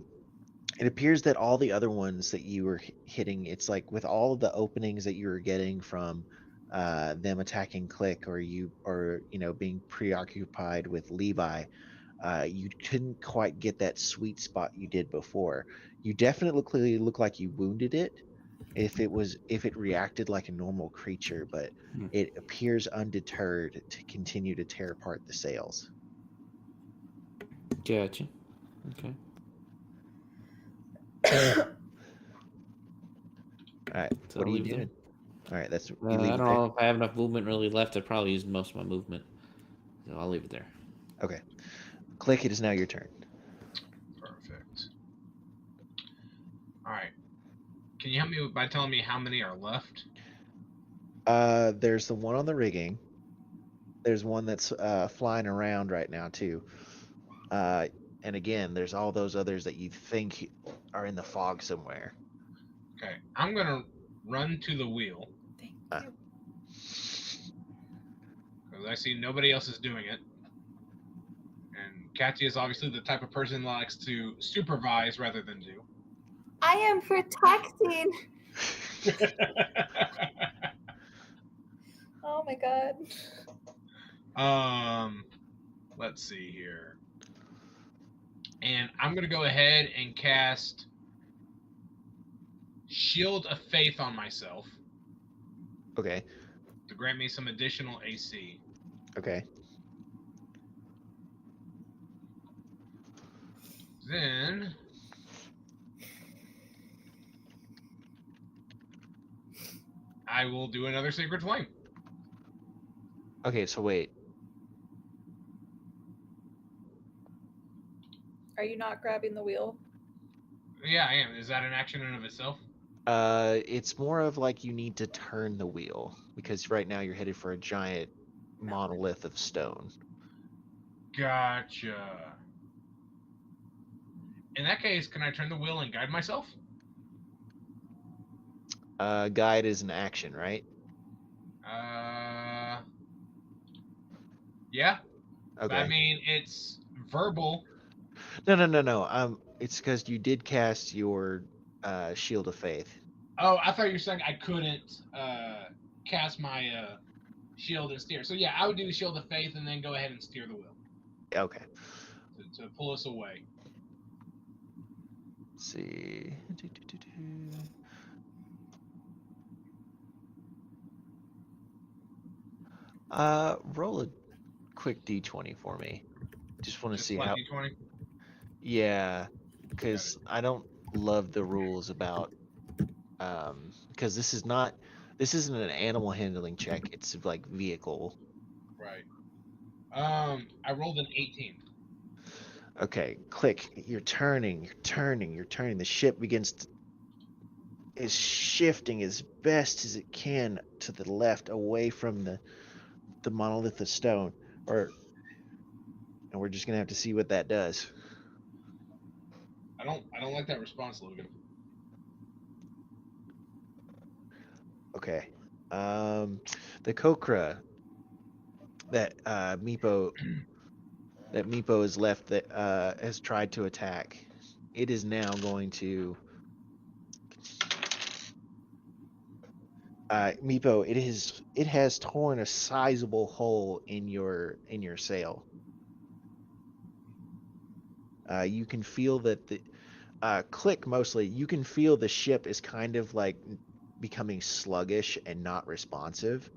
it appears that all the other ones that you were hitting, it's like with all of the openings that you were getting from them attacking Click, or being preoccupied with Levi, you couldn't quite get that sweet spot you did before. You definitely look like you wounded it if it reacted like a normal creature, but it appears undeterred to continue to tear apart the sails. Gotcha. Okay. All right, So what are I'll you leave it doing? All right, that's I don't know if I have enough movement really left. I'd probably use most of my movement. So I'll leave it there. Okay. Click, it is now your turn. Perfect. All right. Can you help me by telling me how many are left? There's the one on the rigging. There's one that's flying around right now too. And again, there's all those others that you think are in the fog somewhere. Okay. I'm gonna run to the wheel Thank Ah. you. because I see nobody else is doing it. And Katya is obviously the type of person that likes to supervise rather than do. I am protecting. Oh my god. Let's see here. And I'm gonna go ahead and cast Shield of Faith on myself Okay. to grant me some additional AC. Okay. Then I will do another Sacred Flame. Okay, so wait. Are you not grabbing the wheel? Yeah, I am. Is that an action in of itself? It's more of like you need to turn the wheel because right now you're headed for a giant monolith of stone. Gotcha. In that case, can I turn the wheel and guide myself? Guide is an action, right? Yeah. Okay. I mean, it's verbal. No. It's because you did cast your Shield of Faith. Oh, I thought you were saying I couldn't cast my shield and steer. So yeah, I would do Shield of Faith and then go ahead and steer the wheel Okay. to pull us away. see. Roll a quick d20 for me. Just want to Just see flat how. D20. Yeah, because I don't love the rules about because this isn't an animal handling check. It's like vehicle. Right. I rolled an 18. Okay, click. You're turning. The ship is shifting as best as it can to the left, away from the monolith of stone, and we're just gonna have to see what that does. I don't like that response, Logan. Okay. The Kokra that Meepo has left that has tried to attack. It is now going to Meepo. It has torn a sizable hole in your sail. You can feel that the click mostly. You can feel the ship is kind of like becoming sluggish and not responsive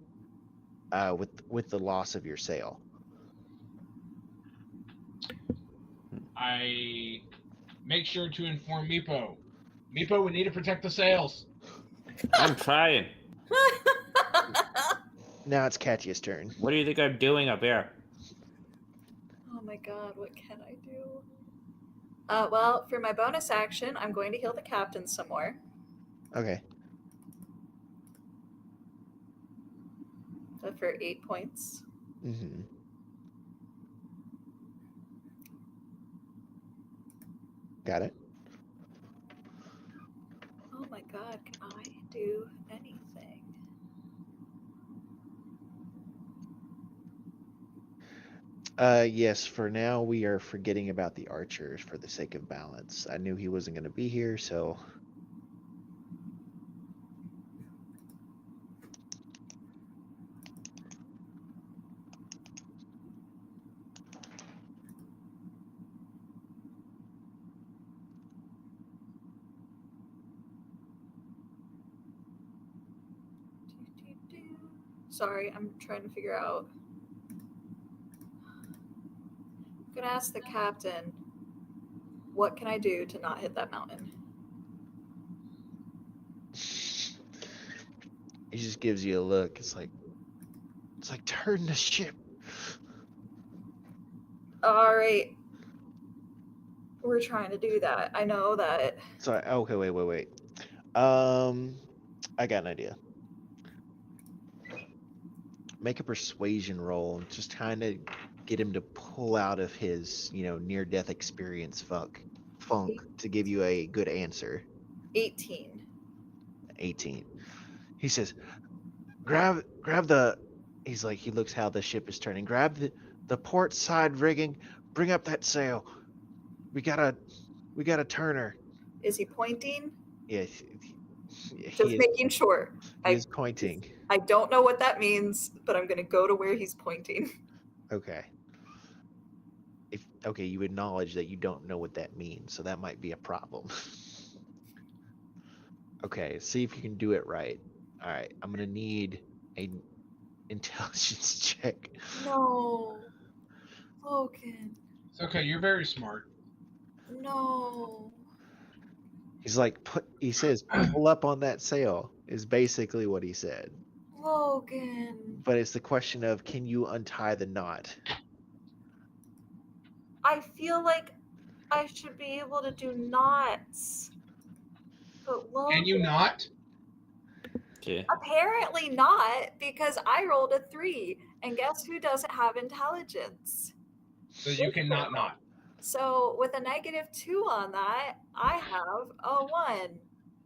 with the loss of your sail. I make sure to inform Meepo. Meepo, we need to protect the sails. I'm trying. Now it's Katya's turn. What do you think I'm doing up here? Oh my god, what can I do? Well, for my bonus action, I'm going to heal the captain some more. Okay. For 8 points. Mm-hmm. Got it. Oh my god, can I do anything? Yes, for now we are forgetting about the archers for the sake of balance. I knew he wasn't going to be here, so Sorry, I'm trying to figure out. I'm gonna ask the captain, what can I do to not hit that mountain? he just gives you a look. It's like turn the ship. All right, we're trying to do that. I know that. So okay, wait. I got an idea. Make a persuasion roll, and just kind of get him to pull out of his, near-death experience funk to give you a good answer. 18. 18. He says, grab the. He's like, he looks how the ship is turning. Grab the port side rigging. Bring up that sail. We gotta turn her. Is he pointing? Yeah, Just making sure. He is pointing. I don't know what that means, but I'm gonna go to where he's pointing. Okay. Okay, you acknowledge that you don't know what that means, so that might be a problem. Okay, see if you can do it right. All right, I'm gonna need a intelligence check. No. Logan. It's okay. You're very smart. No. He's like, he says, pull up on that sail, is basically what he said. Logan. But it's the question of, can you untie the knot? I feel like I should be able to do knots. But Logan. Can you not? Okay. Apparently not, because I rolled a 3. And guess who doesn't have intelligence? So you cannot not. So with a -2 on that, I have a 1.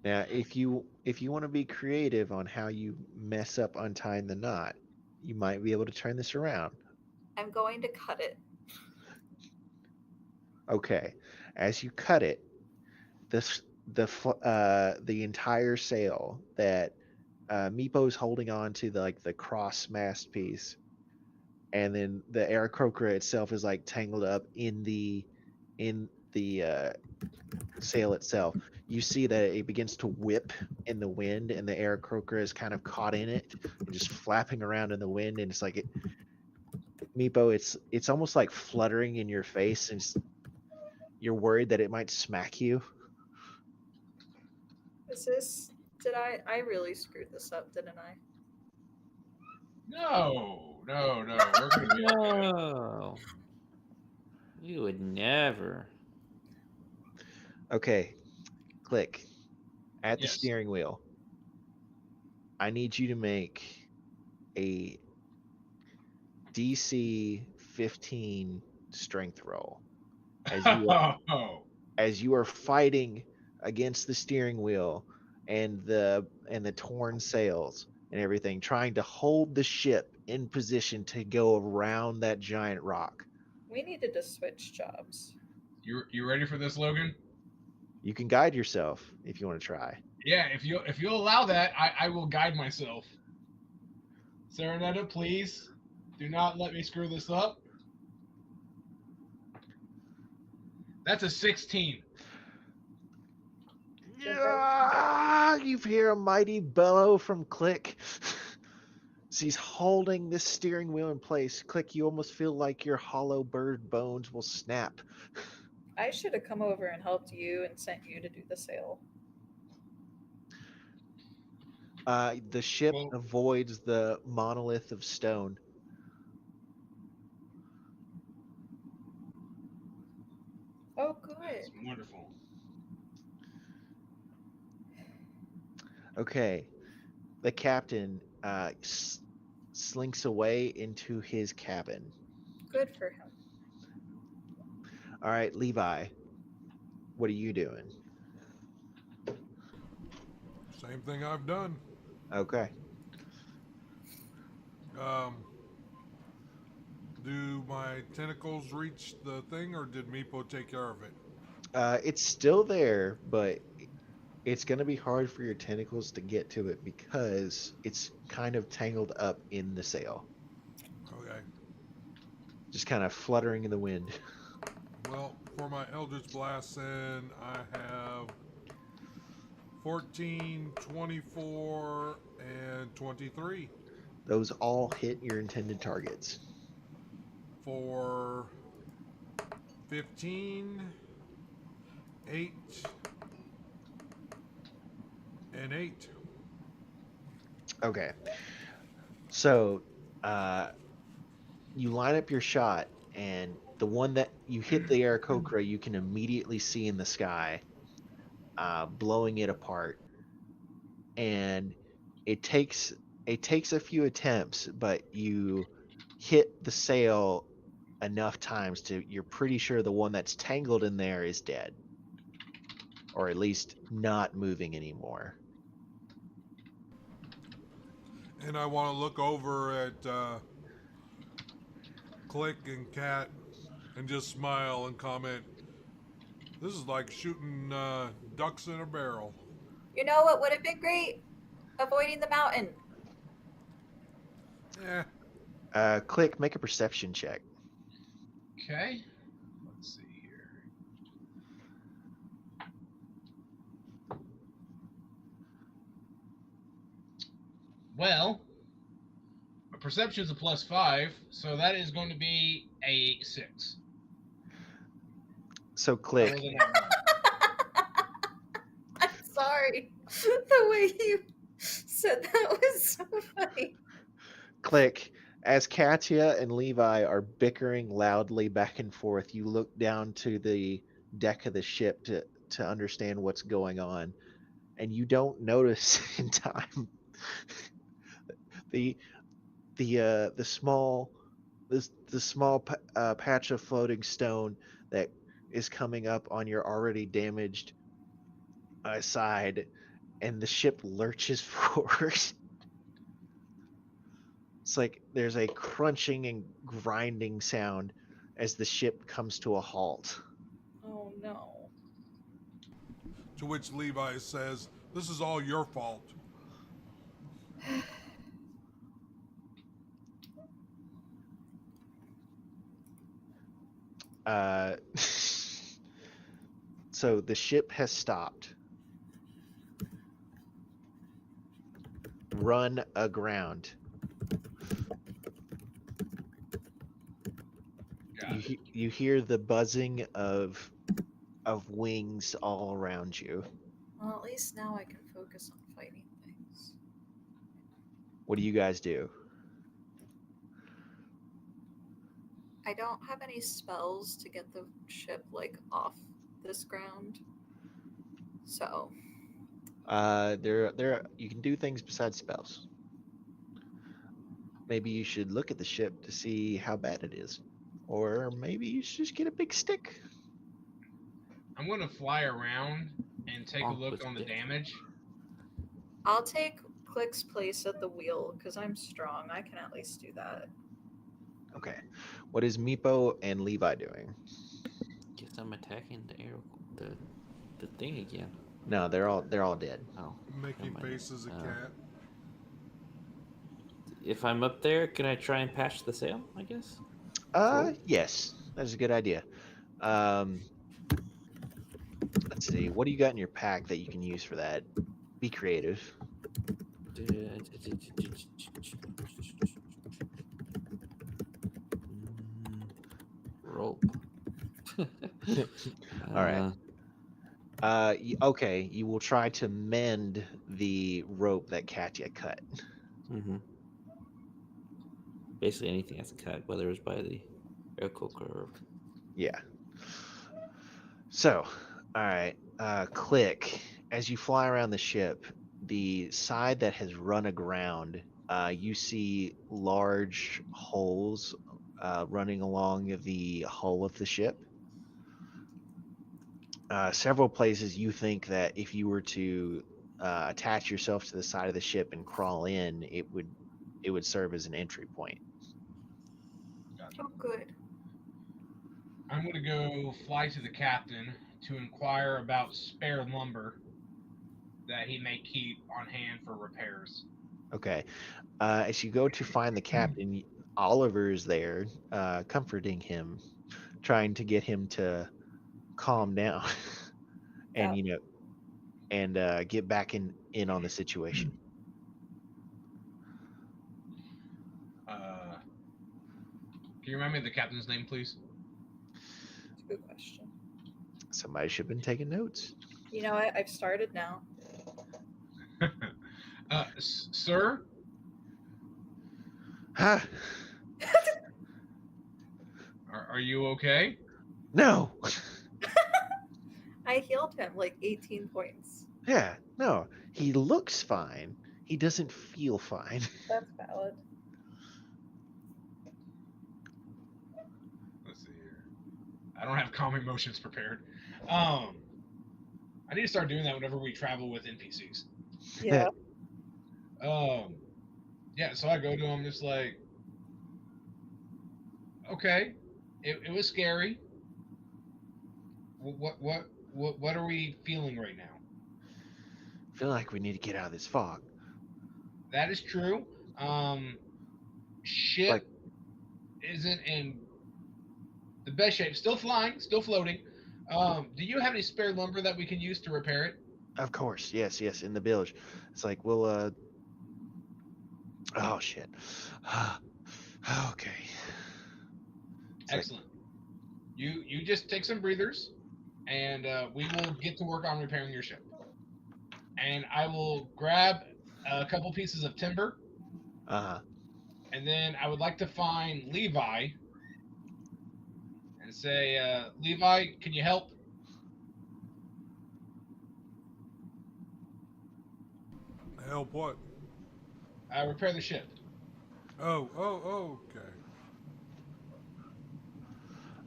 Now, if you want to be creative on how you mess up untying the knot, you might be able to turn this around. I'm going to cut it. Okay, as you cut it, the entire sail that Meepo's holding on to, the cross mast piece, and then the Aarakocra itself is like tangled up in the the sail itself, you see that it begins to whip in the wind, and the Aarakocra is kind of caught in it and just flapping around in the wind. And it's like Meepo, it's almost like fluttering in your face, and you're worried that it might smack you. Is this? Did I really screwed this up, didn't I? No. We're gonna be okay. No. You would never. Okay, Click. At the Yes. steering wheel, I need you to make a DC 15 strength roll as you are fighting against the steering wheel and the torn sails and everything, trying to hold the ship in position to go around that giant rock. We needed to switch jobs. You ready for this, Logan? You can guide yourself if you want to try. Yeah, if you allow that, I will guide myself. Serenetta, please do not let me screw this up. That's a 16. Yeah, you hear a mighty bellow from Click. So he's holding this steering wheel in place. Click, you almost feel like your hollow bird bones will snap. I should have come over and helped you and sent you to do the sail. The ship Well- avoids the monolith of stone. Oh, good. That's wonderful. Okay. The captain slinks away into his cabin. Good for him. All right, Levi, what are you doing? Same thing I've done. Okay. Do my tentacles reach the thing, or did Meepo take care of it? It's still there, but it's going to be hard for your tentacles to get to it because it's kind of tangled up in the sail. Okay. Just kind of fluttering in the wind. Well, for my Eldritch Blast, then I have 14, 24, and 23 Those all hit your intended targets. for 15, 8, and 8. Okay. So, you line up your shot, and the one that you hit the Aarakocra, you can immediately see in the sky, blowing it apart. And it takes a few attempts, but you hit the sail enough times you're pretty sure the one that's tangled in there is dead, or at least not moving anymore. And I want to look over at Click and Cat and just smile and comment, this is like shooting ducks in a barrel. You know what would have been great? Avoiding the mountain. Eh, Click, make a perception check. Okay. Let's see here. Well, my perception is a +5, so that is going to be a 6. So I Click, rolled a nat one. I'm sorry. The way you said that was so funny. Click. As Katya and Levi are bickering loudly back and forth, you look down to the deck of the ship to understand what's going on, and you don't notice in time the small patch of floating stone that is coming up on your already damaged side, and the ship lurches forward. It's like there's a crunching and grinding sound as the ship comes to a halt. Oh no. to which Levi says, this is all your fault. So the ship has stopped. Run aground. You hear the buzzing of wings all around you. Well, at least now I can focus on fighting things. What do you guys do? I don't have any spells to get the ship like off this ground. So There you can do things besides spells. Maybe you should look at the ship to see how bad it is. Or maybe you should just get a big stick. I'm gonna fly around and take a Bonk look with on the stick. damage. I'll take Click's place at the wheel because I'm strong. I can at least do that. Okay. What is Meepo and Levi doing? Guess I'm attacking the thing again. No, they're all dead. Oh, Making never mind. faces at cat. If I'm up there, can I try and patch the sail? I guess. Yes, that's a good idea. Let's see. What do you got in your pack that you can use for that? Be creative. Rope. All right. Okay, you will try to mend the rope that Katya cut. Mm-hmm. Basically anything that's cut, whether it was by the air cook or Yeah. So, all right. Click. As you fly around the ship, the side that has run aground, you see large holes running along the hull of the ship. Several places you think that if you were to attach yourself to the side of the ship and crawl in, it would serve as an entry point. Oh, good. I'm gonna go fly to the captain to inquire about spare lumber that he may keep on hand for repairs. Okay. As you go to find the captain, Oliver is there, comforting him, trying to get him to calm down, and get back in on the situation. Can you remind me of the captain's name, please? That's a good question. Somebody should have been taking notes. You know, I've started now. Sir? Huh? Are you okay? No. I healed him like 18 points. Yeah. No. He looks fine. He doesn't feel fine. That's valid. Let's see here. I don't have calm emotions prepared. I need to start doing that whenever we travel with NPCs. Yeah. Yeah, so I go to him just like, okay, it was scary. What are we feeling right now? I feel like we need to get out of this fog. That is true. Ship isn't in the best shape. Still flying, still floating. Do you have any spare lumber that we can use to repair it? Of course, yes, in the village. It's like we'll. Oh shit. Okay. It's Excellent. You just take some breathers, and we will get to work on repairing your ship. And I will grab a couple pieces of timber. And then I would like to find Levi and say, Levi, can you help? Help what? Repair the ship. Oh, okay.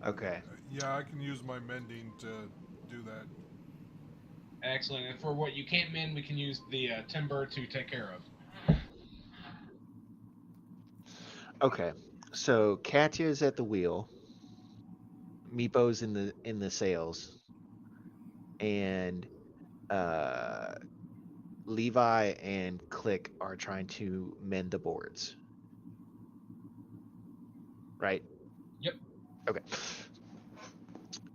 Okay. Yeah, I can use my mending to do that. Excellent. And for what you can't mend, we can use the timber to take care of. Okay. So Katya is at the wheel. Meepo's in the sails. And Levi and Click are trying to mend the boards. Right? Yep. Okay.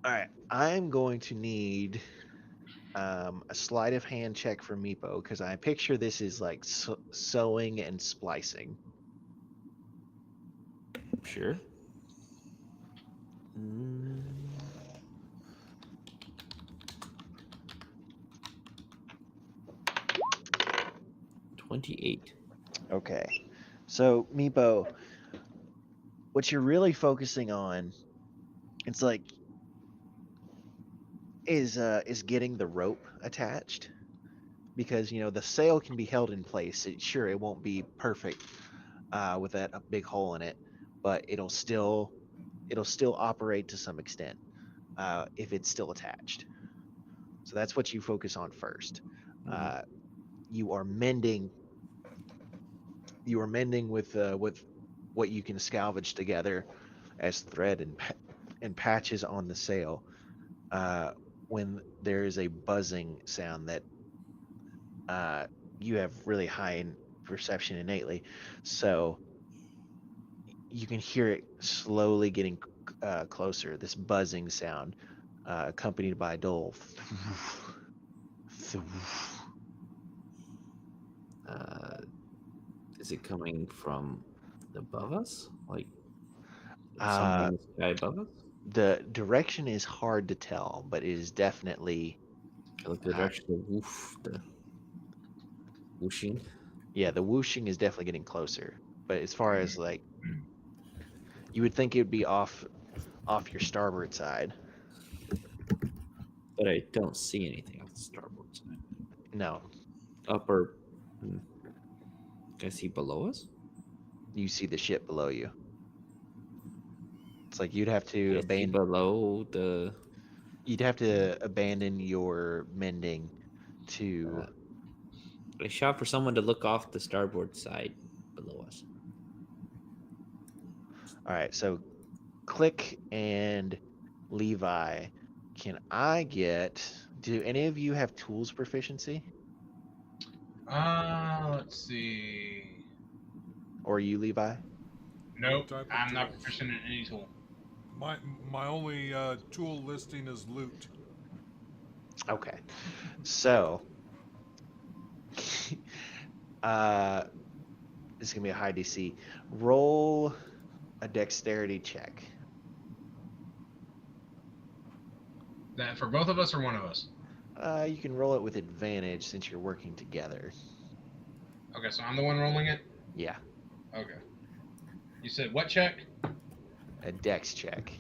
All right, I'm going to need a sleight of hand check from Meepo because I picture this is like sewing and splicing. Sure. Mm. 28. Okay, so Meepo, what you're really focusing on, it's like is getting the rope attached because the sail can be held in place. Sure, it won't be perfect with that a big hole in it, but it'll still operate to some extent if it's still attached. So that's what you focus on first. Uh, you are mending. You are mending with what you can salvage together as thread and patches on the sail. When there is a buzzing sound that uh, you have really high in perception innately, so you can hear it slowly getting closer. This buzzing sound, accompanied by a dull. Is it coming from above us? Like somewhere Uh, in the sky above us? the direction is hard to tell, but it is definitely. Like the direction of woof, the whooshing. Yeah, the whooshing is definitely getting closer. But as far as like, you would think it would be off your starboard side. But I don't see anything off the starboard side. No, Upper. Can I see below us? you see the ship below you. It's like you'd have to Can I see abandon. below the. You'd have to abandon your mending to. I shout for someone to look off the starboard side below us. All right, so Click and Levi, can I get? Do any of you have tools proficiency, Let's see. or you, Levi? Nope, type of I'm not tools? proficient in any tool. My only tool listing is loot. Okay, so uh, this is gonna be a high DC. Roll a dexterity check. That for both of us or one of us? You can roll it with advantage since you're working together. Okay, so I'm the one rolling it? Yeah, Okay. You said what check? a dex check.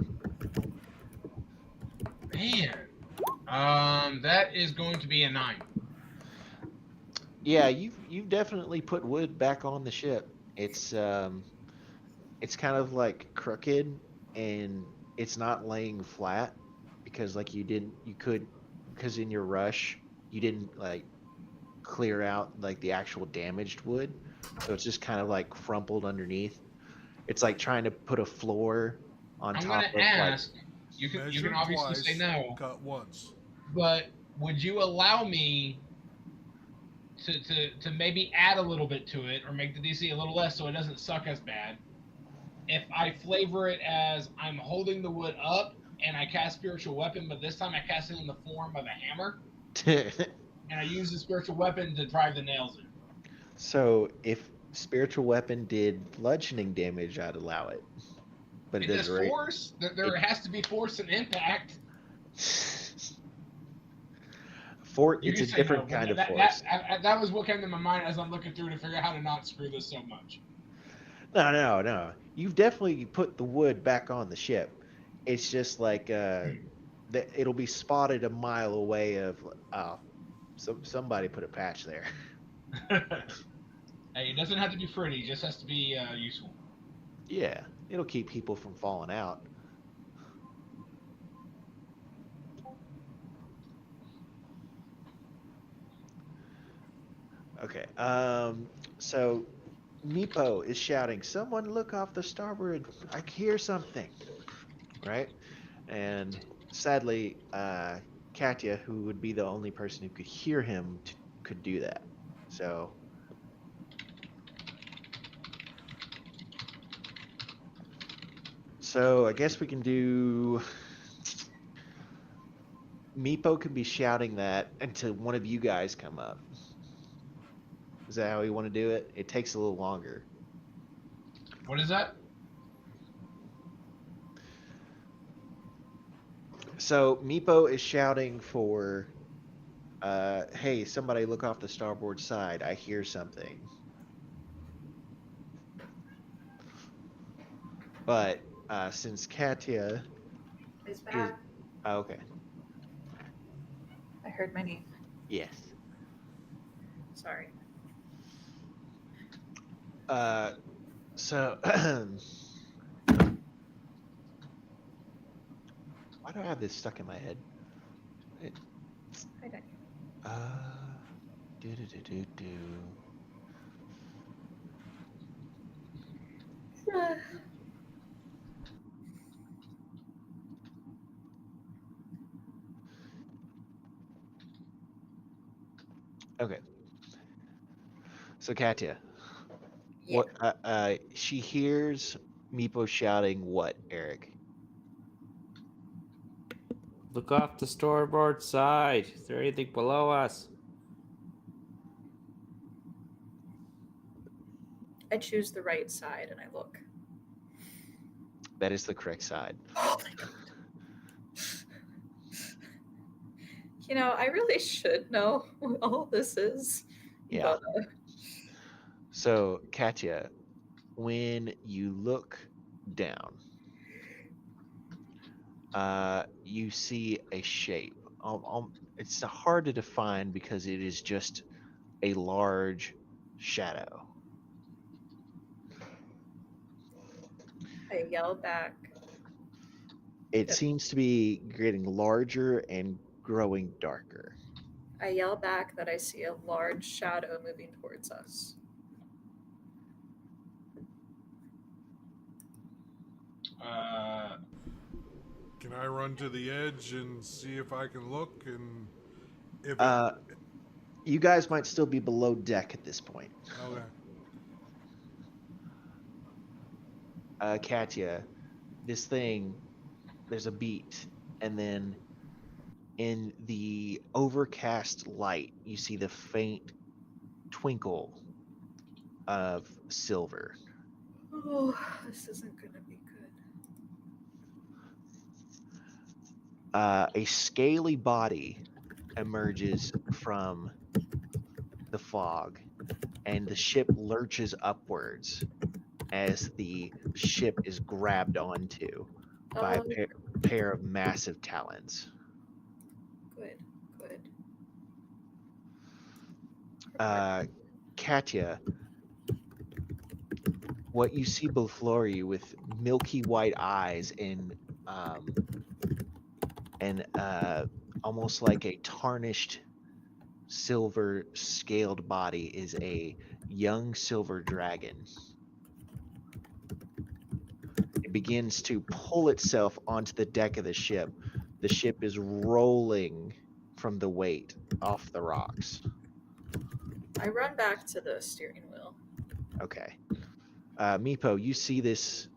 Man. That is going to be a 9. Yeah, you've definitely put wood back on the ship. It's kind of like crooked and it's not laying flat because like because in your rush you didn't like clear out like the actual damaged wood, so it's just kind of like crumpled underneath. It's like trying to put a floor on I'm top gonna of ask. You can Measure obviously twice, say no, cut once. but would you allow me to maybe add a little bit to it or make the DC a little less so it doesn't suck as bad if I flavor it as I'm holding the wood up and I cast spiritual weapon, but this time I cast it in the form of a hammer like. and I use the spiritual weapon to drive the nails in. So if spiritual weapon did bludgeoning damage, I'd allow it, but it It does does right. force. There has to be force and impact. You It's can a say different no, kind of but force. that was what came to my mind as I'm looking through to figure out how to not screw this so much. No. You've definitely put the wood back on the ship. It's just like that it'll be spotted a mile away of somebody put a patch there. Hey, it doesn't have to be pretty; it just has to be useful. Yeah, it'll keep people from falling out. Okay. So Meepo is shouting, "Someone look off the starboard! I hear something!" Right? And sadly, Katya, who would be the only person who could hear him, could do that. So I guess we can do. Meepo can be shouting that until one of you guys come up. Is that how you want to do it? It takes a little longer. What is that? So Meepo is shouting for, hey, somebody look off the starboard side. I hear something. But since Katya He's is... back. Oh, okay. I heard my name. Yes. Sorry. So... Why do I have this stuck in my head? I don't. Do. Okay. So Katya, Yeah. what? She hears Meepo shouting. What, Eric? Look off the starboard side. Is there anything below us? I choose the right side and I look. That is the correct side. Oh my god. You know, I really should know what all this is. Yeah. But, So Katya, when you look down, you see a shape. It's hard to define because it is just a large shadow. I yell back. It Yep. seems to be getting larger and growing darker. I yell back that I see a large shadow moving towards us. Can I run to the edge and see if I can look? And if You guys might still be below deck at this point. Okay. Katya, this thing, there's a beat, and then in the overcast light, you see the faint twinkle of silver. Oh, this isn't gonna be good. A scaly body emerges from the fog, and the ship lurches upwards as the ship is grabbed onto by a pair of massive talons. Good. Katya, what you see before you with milky white eyes and almost like a tarnished silver scaled body is a young silver dragon. It begins to pull itself onto the deck of the ship. The ship is rolling from the weight off the rocks. I run back to the steering wheel. Okay. Meepo, you see this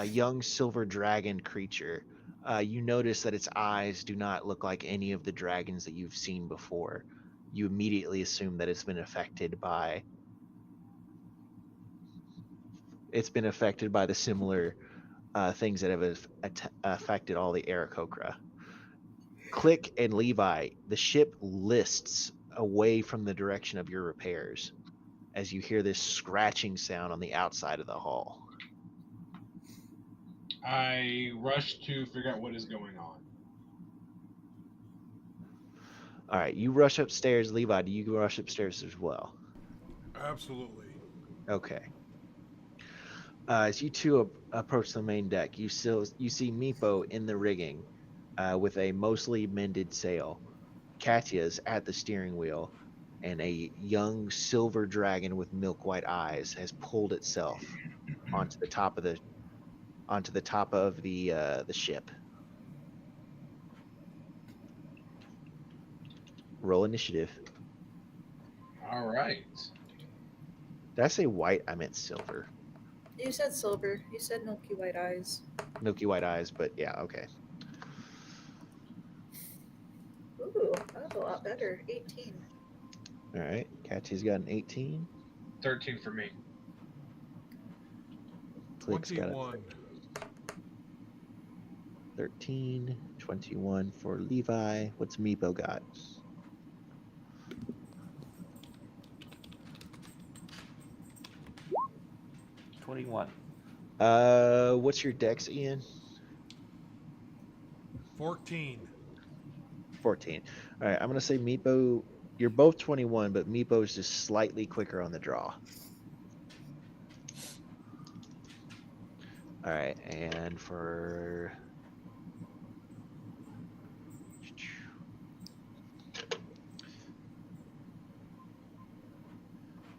young silver dragon creature. You notice that its eyes do not look like any of the dragons that you've seen before. You immediately assume that it's been affected by the similar things that have affected all the Aarakocra. Click and Levi, the ship lists away from the direction of your repairs as you hear this scratching sound on the outside of the hull. I rush to figure out what is going on. All right, you rush upstairs. Levi, do you rush upstairs as well? Absolutely. Okay. As you two approach the main deck, you see Meepo in the rigging with a mostly mended sail. Katya's at the steering wheel, and a young silver dragon with milk white eyes has pulled itself onto the top of the ship. Roll initiative. All right. Did I say white? I meant silver. You said silver. You said milky white eyes. Milky white eyes, but yeah, okay. Ooh, that's a lot better. 18. All right. Catchy's got an 18. 13 for me. Click's got a 21. 13. 21 for Levi. What's Meepo got? 21. What's your dex, Ian? 14. 14. All right, I'm gonna say Meepo. You're both 21, but Meepo's just slightly quicker on the draw. All right, and for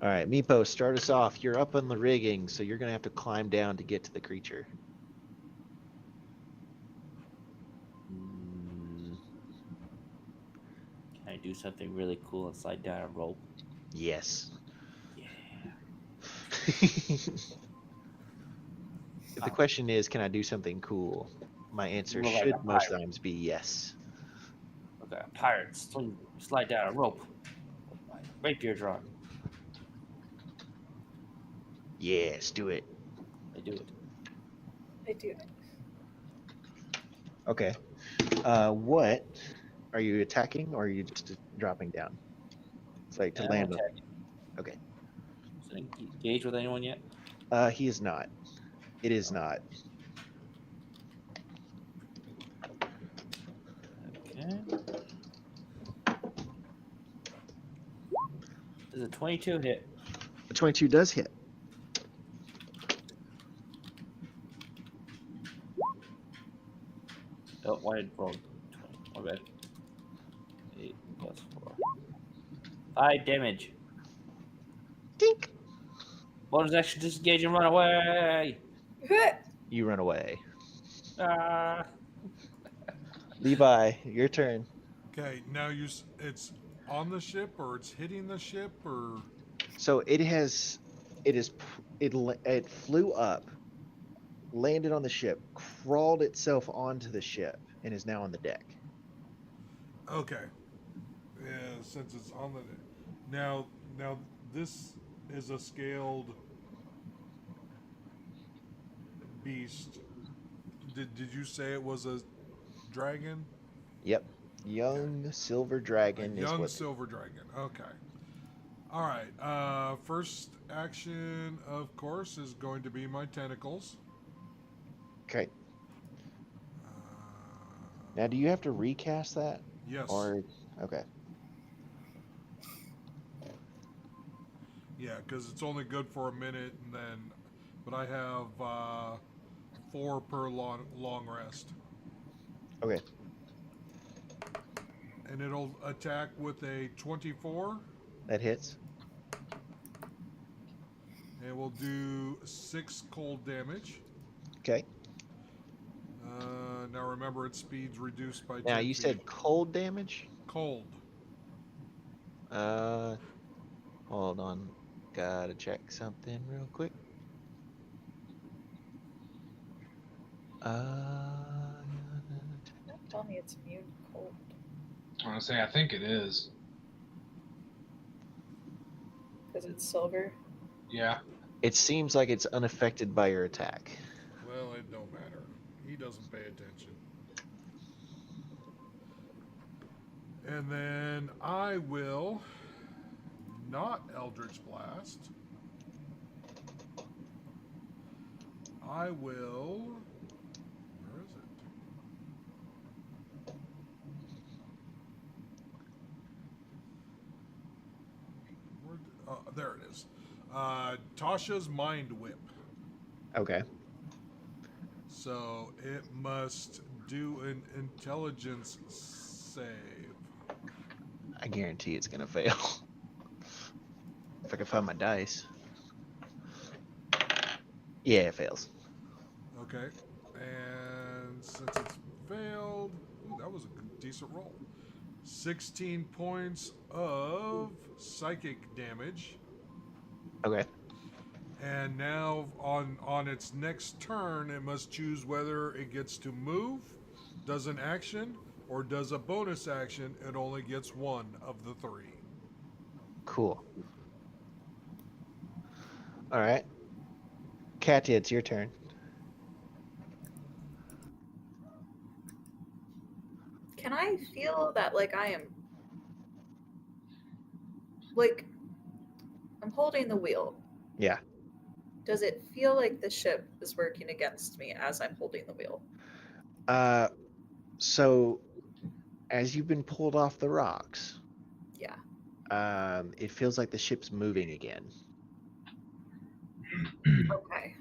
all right, Meepo, start us off. You're up on the rigging, so you're gonna have to climb down to get to the creature. Can I do something really cool and slide down a rope? Yes. Yeah. If the question is, can I do something cool? My answer Look like should a most pirate. times be yes. Okay, a pirate slide down a rope. With my rapier drawn. Yes, do it. I do it. I do. Okay. What are you attacking, or are you just dropping down? It's like to And land. I'm attacking. Okay. Is it engaged with anyone yet? He is not. It is not. Okay. Does a 22 hit? The 22 does hit. Oh, why did roll 20? My bad. 8 plus 4. 5 damage. Dink. Bonus action, disengage and run away. You run away. Ah. Levi, your turn. Okay, now it's on the ship or it's hitting the ship or So it flew up, landed on the ship, crawled itself onto the ship, and is now on the deck. okay. Yeah, since it's on the now this is a scaled beast. Did you say it was a dragon? Yep. Young silver dragon A is young what. silver dragon. Okay. All right. First action, of course, is going to be my tentacles. Okay. Uh, Now, do you have to recast that? yes. Or okay. Yeah, because it's only good for a minute, and then, but I have 4 per long rest, Okay. and it'll attack with a 24, That hits. and we'll do 6 cold damage. Okay. Now remember, its speed's reduced by 10 Now you feet. said cold damage. Cold. Hold on. Gotta check something real quick. Don't tell me it's immune to cold. I want to say I think it is. Because it's silver. Yeah. It seems like it's unaffected by your attack. Well, it don't matter. He doesn't pay attention. And then I will not Eldritch Blast. I will. Where is it? There it is. Tasha's Mind Whip. Okay. So it must do an intelligence save. I guarantee it's gonna fail. If I can find my dice. Yeah, it fails. Okay. And since it's failed, ooh, that was a decent roll. 16 points of psychic damage. Okay. And now on its next turn, it must choose whether it gets to move, does an action, or does a bonus action, it only gets one of the 3. Cool. All right. Katya, it's your turn. Can I feel that like I am like I'm holding the wheel? Yeah. Does it feel like the ship is working against me as I'm holding the wheel? So as you've been pulled off the rocks, Yeah. it feels like the ship's moving again. Okay.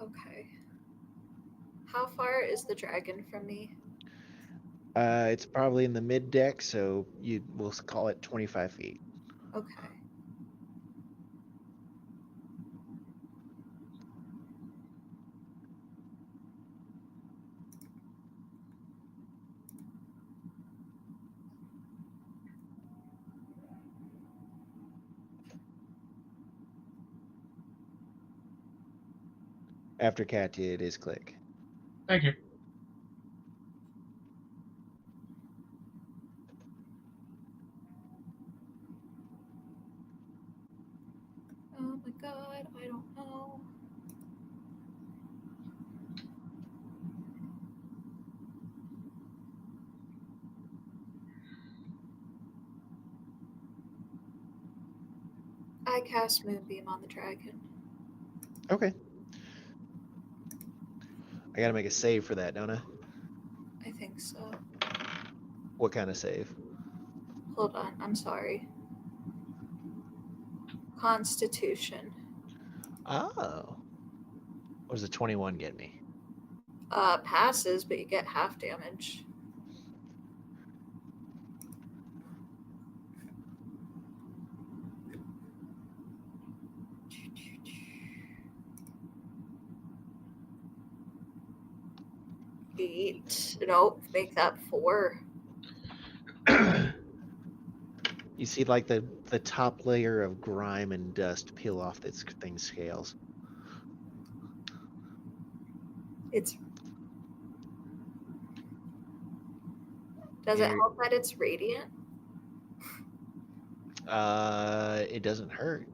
Okay. How far is the dragon from me? It's probably in the mid deck, so we'll call it 25 feet. Okay. After Katya, it is Click. Thank you. Oh my god, I don't know. I cast Moonbeam on the dragon. Okay. I gotta make a save for that, don't I? I think so. What kind of save? Hold on, I'm sorry. Constitution. Oh. What does a 21 get me? Passes, but you get half damage. Eight. Nope, make that 4. You see like the top layer of grime and dust peel off this thing's scales. It's. Does it help that it's radiant? It doesn't hurt.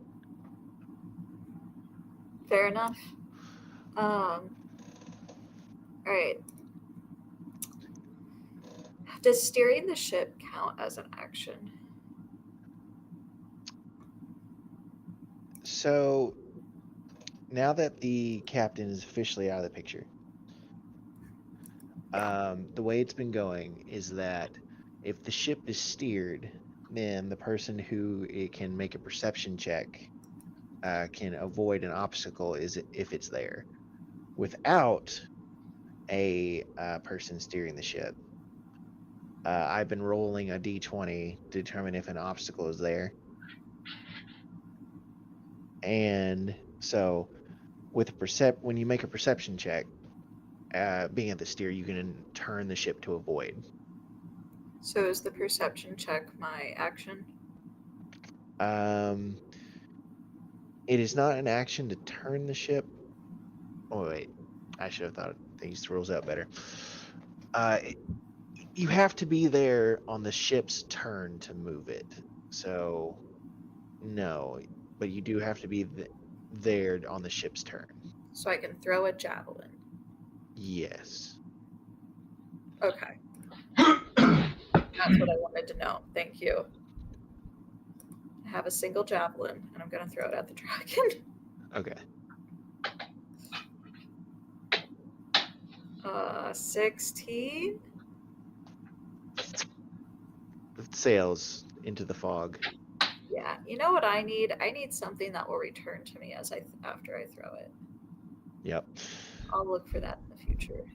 Fair enough. Alright. Does steering the ship count as an action? So now that the captain is officially out of the picture, the way it's been going is that if the ship is steered, then the person who it can make a perception check can avoid an obstacle is if it's there. Without a person steering the ship, I've been rolling a d20 to determine if an obstacle is there. And so with when you make a perception check, being at the steer, you can turn the ship to avoid. So is the perception check my action? It is not an action to turn the ship. Oh wait, I should have thought these rules out better. You have to be there on the ship's turn to move it. So no, but you do have to be there on the ship's turn. So I can throw a javelin. Yes. Okay. That's what I wanted to know. Thank you. I have a single javelin, and I'm going to throw it at the dragon. Okay. 16? It sails into the fog. Yeah. You know what I need? I need something that will return to me after I throw it. Yep. I'll look for that in the future.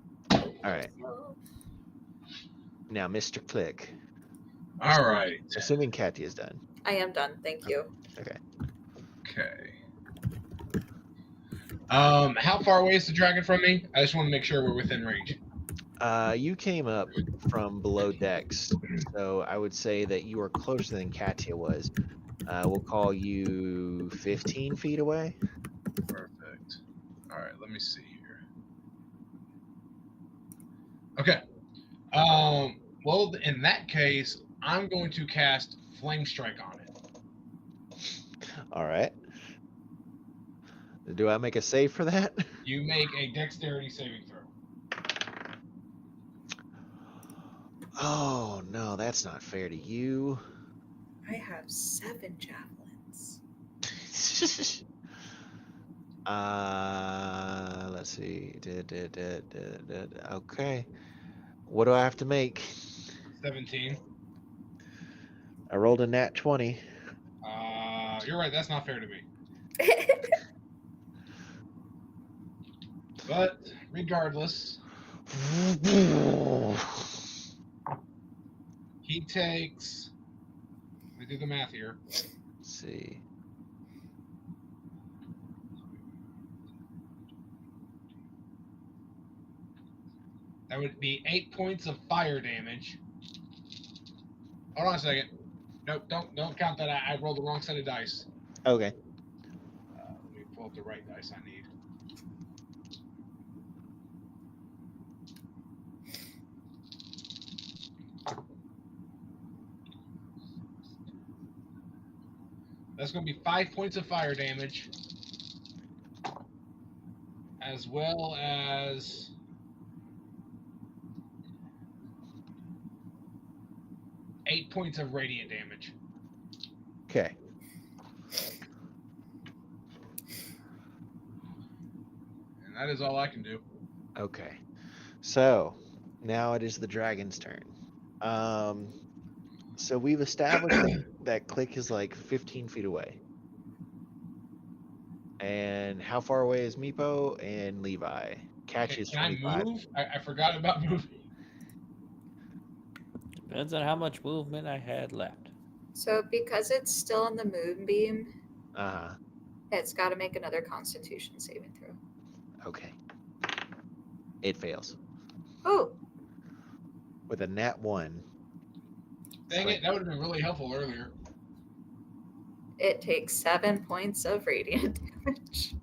All right. Now, Mr. Click. All right. Assuming Katya is done. I am done. Thank you. Okay. Okay. How far away is the dragon from me? I just want to make sure we're within range. You came up from below decks, so I would say that you are closer than Katya was. We'll call you 15 feet away. Perfect. All right, let me see here. Okay. Well, in that case, I'm going to cast Flame Strike on it. All right. Do I make a save for that? You make a Dexterity saving throw. Oh no, that's not fair to you. I have 7 javelins. Let's see. Okay. What do I have to make? 17. I rolled a nat 20. You're right. That's not fair to me. But regardless, he takes. Let me do the math here. Let's see. That would be 8 points of fire damage. Hold on a second. Nope, don't count that. I rolled the wrong set of dice. Okay. Let me pull up the right dice I need. That's going to be 5 points of fire damage, as well as 8 points of radiant damage. Okay. And that is all I can do. Okay. So now it is the dragon's turn. So we've established that Click is like 15 feet away. And how far away is Meepo and Levi? Catch is Can I 25. move? I forgot about moving. Depends on how much movement I had left. So because it's still in the moonbeam, Uh-huh. it's got to make another Constitution saving throw. Okay. It fails. Oh, With a nat 1. Dang it, that would have been really helpful earlier. it takes 7 points of radiant damage.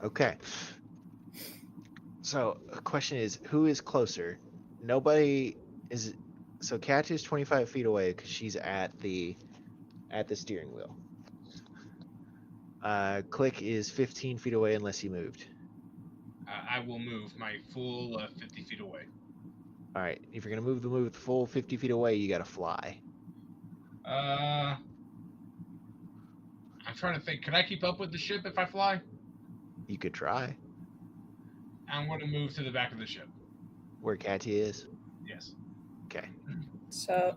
Okay. So the question is, who is closer? Nobody is. So Catch is 25 feet away because she's at the steering wheel. Click is 15 feet away unless he moved. I will move my full 50 feet away. All right. If you're gonna move the full 50 feet away, you gotta fly. I'm trying to think. Could I keep up with the ship if I fly? You could try. I'm going to move to the back of the ship. Where Katia is. Yes. Okay. So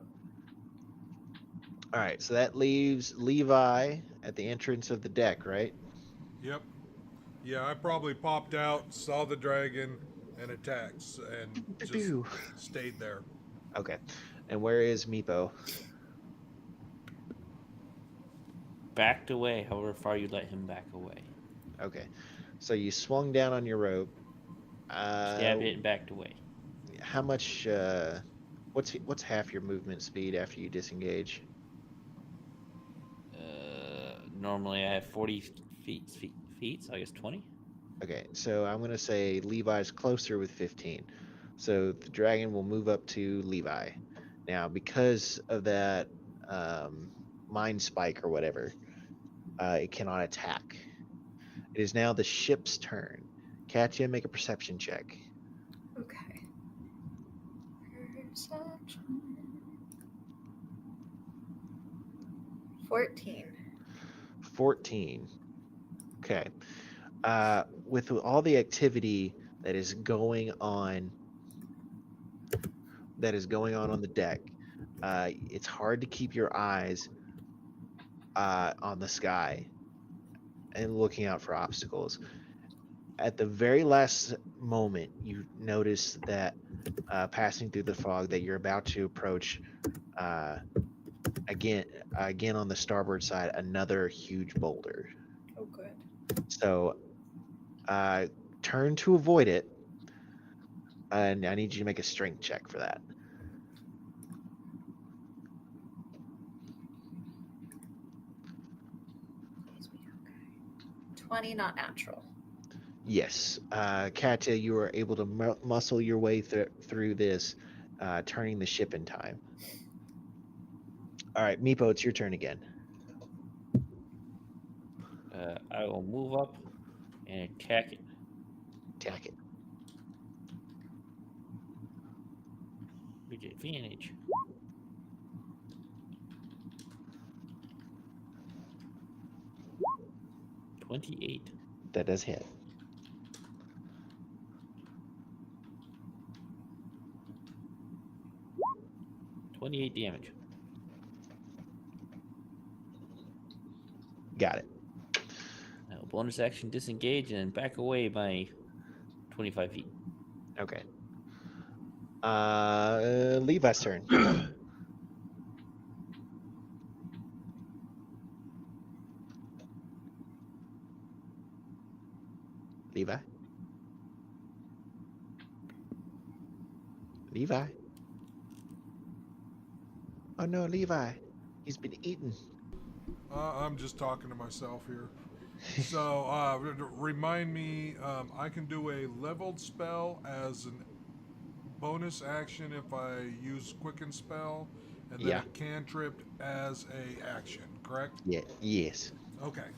All right. So that leaves Levi at the entrance of the deck, right? Yep. Yeah, I probably popped out, saw the dragon, and attacked, and just Doo-doo. stayed there. Okay. And where is Meepo? Backed away, however far you let him back away. Okay. So you swung down on your rope. Stabbed it and backed away. How much? What's half your movement speed after you disengage? Normally I have 40 feet, so I guess 20. Okay, so I'm gonna say Levi's closer with 15. So the dragon will move up to Levi. Now, because of that mind spike or whatever, it cannot attack. It is now the ship's turn. Katya, make a perception check. okay. Perception. 14. 14. Okay. With all the activity that is going on on the deck, it's hard to keep your eyes on the sky and looking out for obstacles. At the very last moment, you notice that passing through the fog that you're about to approach again on the starboard side, another huge boulder. Oh, good. So turn to avoid it, and I need you to make a strength check for that. Okay. 20, not natural. Yes. Katya, you are able to muscle your way through this, turning the ship in time. All right, Meepo, it's your turn again. I will move up and attack it. Attack it. With advantage. $28. That does hit. $28 damage. Got it. Now, bonus action disengage and back away by 25 feet. Okay. Levi's turn. Levi. Levi. Oh no, Levi. He's been eaten. I'm just talking to myself here. So, remind me, I can do a leveled spell as a bonus action if I use Quicken Spell, and then Yeah. a cantrip as a action, correct? Yeah. Yes. Okay.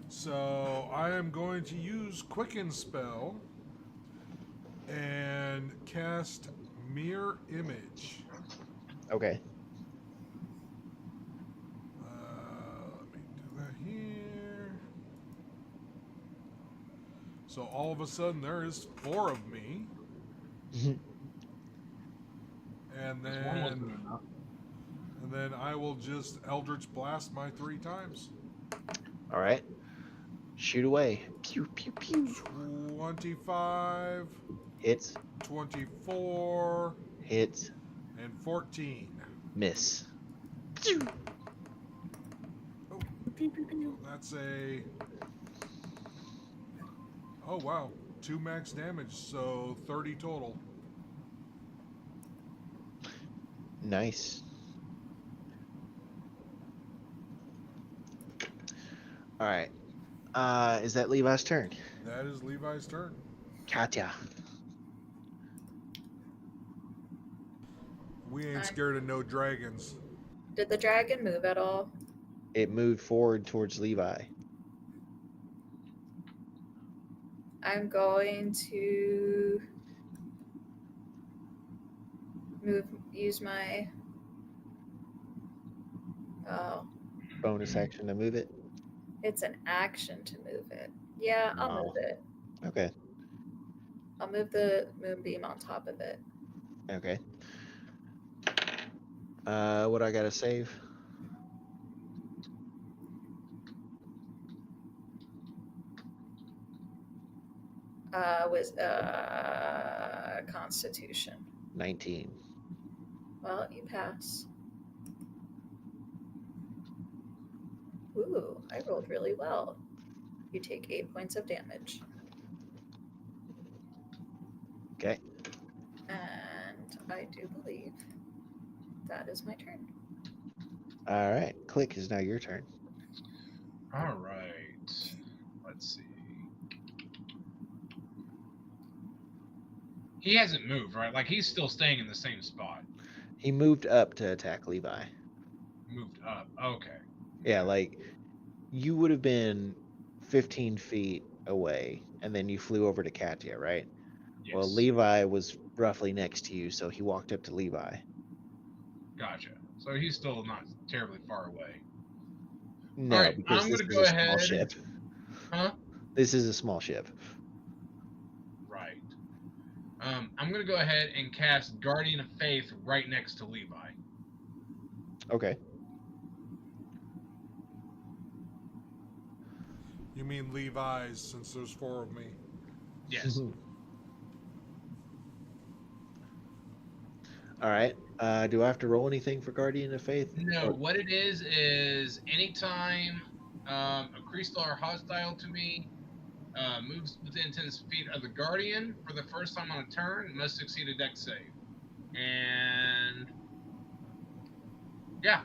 So, I am going to use Quicken Spell and cast Mirror Image. Okay. Let me do that here. So all of a sudden there is 4 of me, and This one wasn't then enough. I will just Eldritch Blast my 3 times. All right. Shoot away. Pew pew pew. 25, Hits. 24, Hits. and 14. Miss. That's a... Oh wow, 2 max damage, so 30 total. Nice. All right. Is that Levi's turn? That is Levi's turn. Katya. We ain't scared of no dragons. Did the dragon move at all? It moved forward towards Levi. I'm going to use my Bonus action to move it. it's an action to move it. Yeah, I'll Oh. move it. Okay. I'll move the moonbeam on top of it. Okay. What I gotta save? Was Constitution. 19. Well, you pass. Ooh, I rolled really well. You take 8 points of damage. Okay. And I do believe that is my turn. All right. Click is now your turn. All right. Let's see. He hasn't moved, right? Like he's still staying in the same spot. He moved up to attack Levi. Moved up. Okay. Yeah, like you would have been 15 feet away, and then you flew over to Katya, right? Yes. Well, Levi was roughly next to you, so he walked up to Levi. Gotcha. So he's still not terribly far away. No, All right, because I'm this gonna is go a small ahead. ship. Huh? This is a small ship. Right. I'm gonna go ahead and cast Guardian of Faith right next to Levi. Okay. You mean Levi's, since there's 4 of me. Yes. All right. Do I have to roll anything for Guardian of Faith? No, Or- what it is anytime a crystal or hostile to me moves within 10 feet of the Guardian for the first time on a turn, must succeed a dex save. And yeah,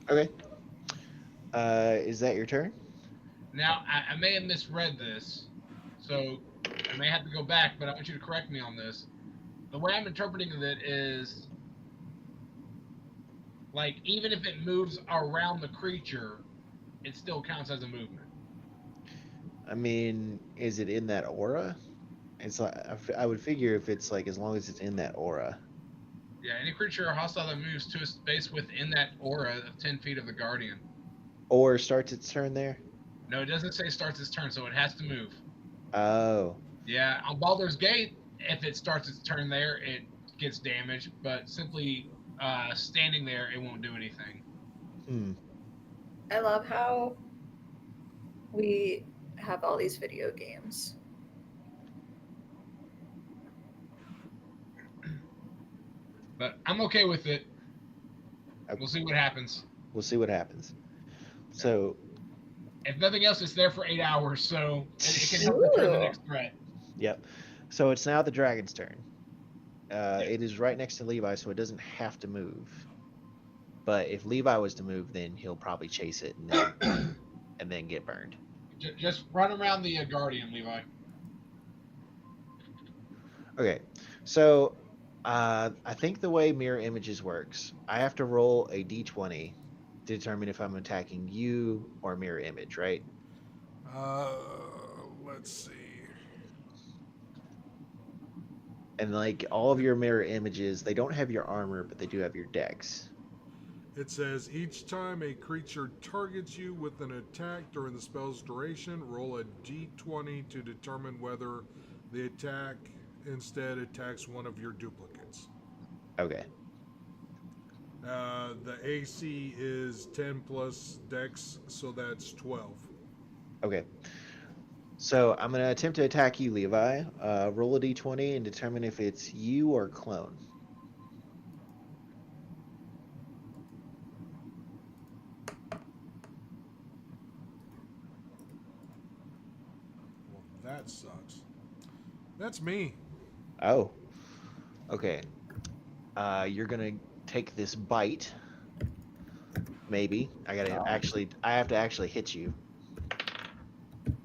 Okay. Is that your turn? Now, I may have misread this, so I may have to go back, but I want you to correct me on this. The way I'm interpreting it is, like, even if it moves around the creature, it still counts as a movement. I mean, is it in that aura? It's like I would figure if it's like as long as it's in that aura. Yeah, any creature or hostile that moves to a space within that aura of 10 feet of the Guardian. Or starts its turn there? No, it doesn't say starts its turn, so it has to move. Oh. Yeah, on Baldur's Gate, if it starts its turn there, it gets damaged, but simply standing there, it won't do anything. I love how we have all these video games. But I'm okay with it. We'll see what happens. We'll see what happens. So, if nothing else, it's there for 8 hours, so it can help deter the next threat. Yep. So it's now the dragon's turn. It is right next to Levi, so it doesn't have to move. But if Levi was to move, then he'll probably chase it and then get burned. Just run around the Guardian, Levi. Okay. So I think the way mirror images works, I have to roll a d20 to determine if I'm attacking you or mirror image, right? Let's see. And like all of your mirror images, they don't have your armor, but they do have your dex. It says each time a creature targets you with an attack during the spell's duration, roll a d20 to determine whether the attack instead attacks one of your duplicates. Okay. The AC is 10 plus dex, so that's 12. Okay. So I'm going to attempt to attack you, Levi. Roll a d20 and determine if it's you or clone. Well, that sucks. That's me. Oh. Okay. You're going to take this bite. Maybe. I have to actually hit you.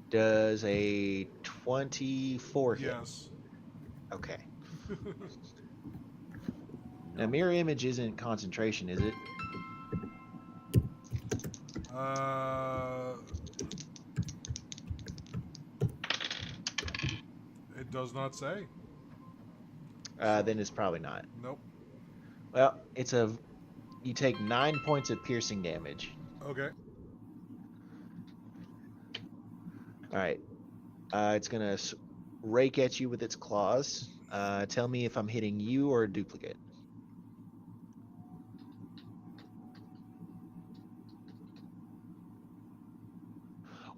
Does a 24 hit? Yes. Okay. Now, mirror image isn't concentration, is it? It does not say. Then it's probably not. Nope. Well, you take 9 points of piercing damage. Okay. All right. It's gonna rake at you with its claws. Tell me if I'm hitting you or a duplicate.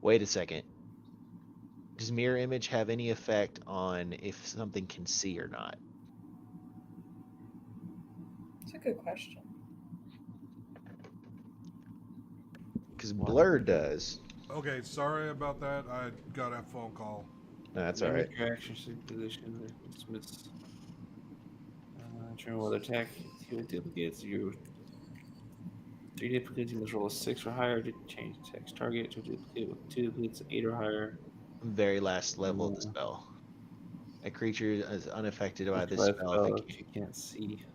Wait a second. Does mirror image have any effect on if something can see or not? That's a good question. Because blur does. Okay, sorry about that. I got a phone call. No, that's all right. Your action position. Dismiss. Determine whether attack two duplicates. You 3 duplicates. You must roll a 6 or higher to change text target to a duplicate with 2 duplicates, 8 or higher. Very last level of the spell. A creature is unaffected by this spell if you can't see.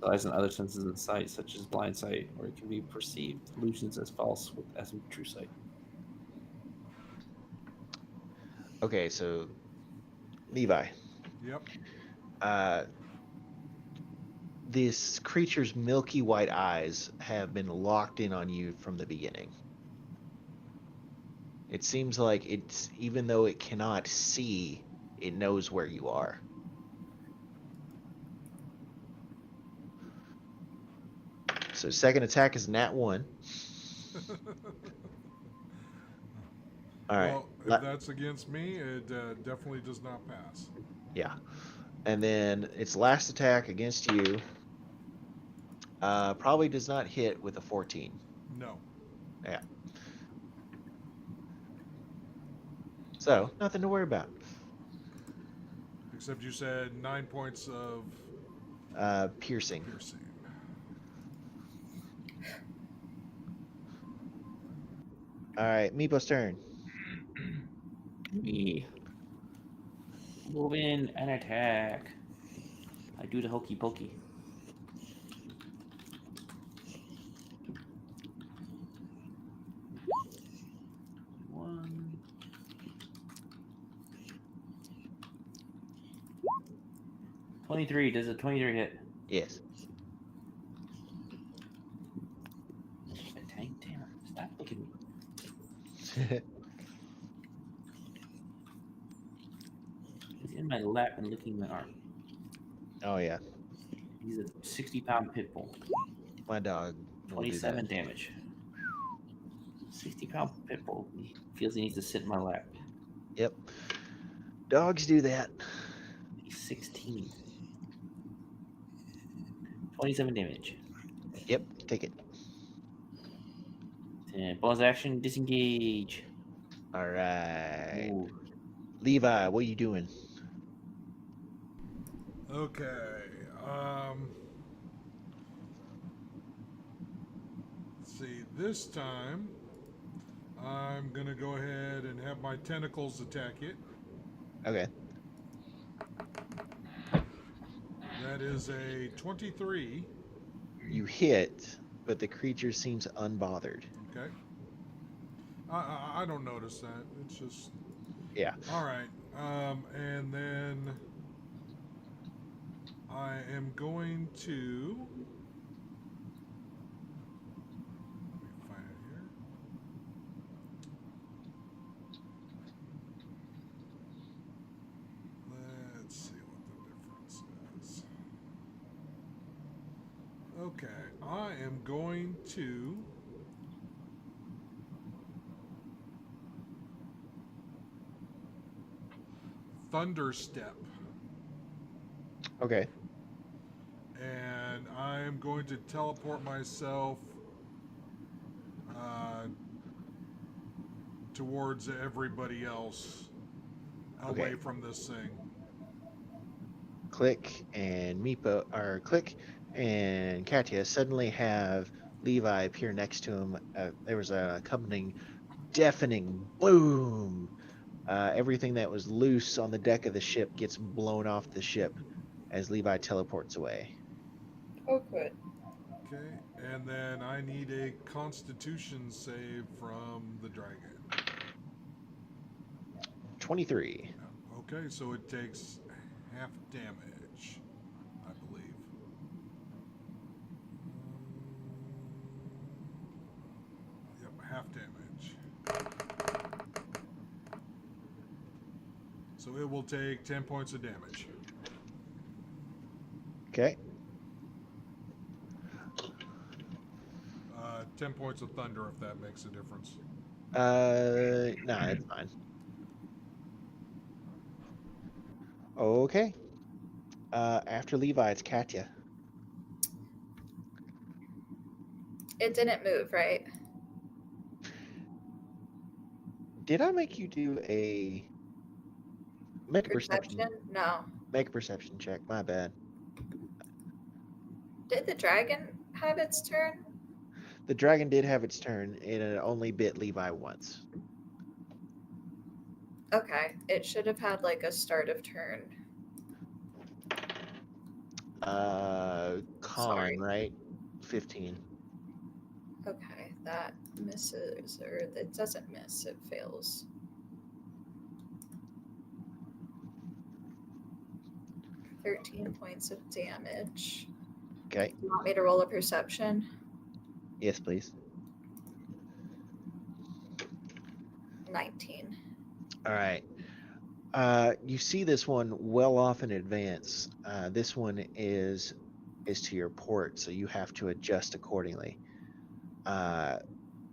Lies in other senses in sight, such as blind sight, or it can be perceived illusions as false as in true sight. Okay, so Levi. Yep. This creature's milky white eyes have been locked in on you from the beginning. It seems like even though it cannot see, it knows where you are. So second attack is nat 1. All right. Well, if that's against me, it definitely does not pass. Yeah. And then its last attack against you probably does not hit with a 14. No. Yeah. So, nothing to worry about. Except you said 9 points of Piercing. piercing. All right, Meepo's turn. Me. Move in and attack. I do the hokey pokey. One. 23. Does a 23 hit? Yes. Shit, Tank, damn it. Stop looking at me. He's in my lap and licking my arm. Oh yeah, He's a 60-pound pit bull. my dog. Will do 27 that. damage. 60-pound pit bull. He feels he needs to sit in my lap. Yep. Dogs do that. He's 16. 27 damage. Yep. Take it. And bonus action, disengage. All right. Ooh. Levi, what are you doing? Okay. Let's see. This time, I'm gonna go ahead and have my tentacles attack it. Okay. That is a 23. You hit, but the creature seems unbothered. Okay. I don't notice that. It's just. Yeah. All right. And then I am going to. Let me find it here. Let's see what the difference is. Okay. I am going to. Thunderstep. Okay. And I am going to teleport myself towards everybody else away Okay. from this thing. Click and Meepo, or Click and Katya suddenly have Levi appear next to him. There was a accompanying deafening boom. Everything that was loose on the deck of the ship gets blown off the ship as Levi teleports away. Oh, good. Okay, and then I need a Constitution save from the dragon. 23. Okay, so it takes half damage, I believe. Yep, half damage. So it will take 10 points of damage. Okay. 10 points of thunder, if that makes a difference. Nah, it's fine. Okay. After Levi, it's Katya. It didn't move, right? Did I make you do a make a perception? No. Make a perception check. My bad. Did the dragon have its turn? The dragon did have its turn, and it only bit Levi once. Okay. It should have had like a start of turn. Con, right? 15. Okay. That misses, or it doesn't miss, it fails. $13 points of damage. Okay. You want me to roll a perception? Yes, please. 19. All right. You see this one well off in advance. This one is to your port, so you have to adjust accordingly.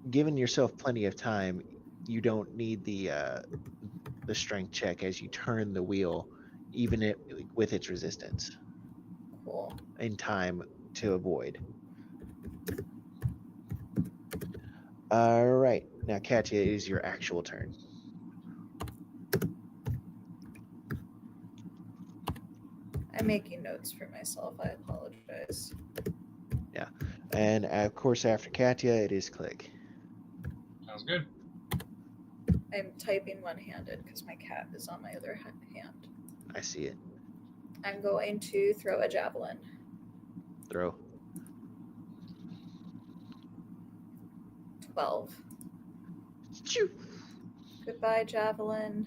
Giving yourself plenty of time, you don't need the strength check as you turn the wheel, even with its resistance, Cool. in time to avoid. All right. Now, Katya, it is your actual turn. I'm making notes for myself. I apologize. And of course, after Katya, it is Click. Sounds good. I'm typing one-handed because my cat is on my other hand. I see it. I'm going to throw a javelin. Throw. 12. Choo. Goodbye, javelin.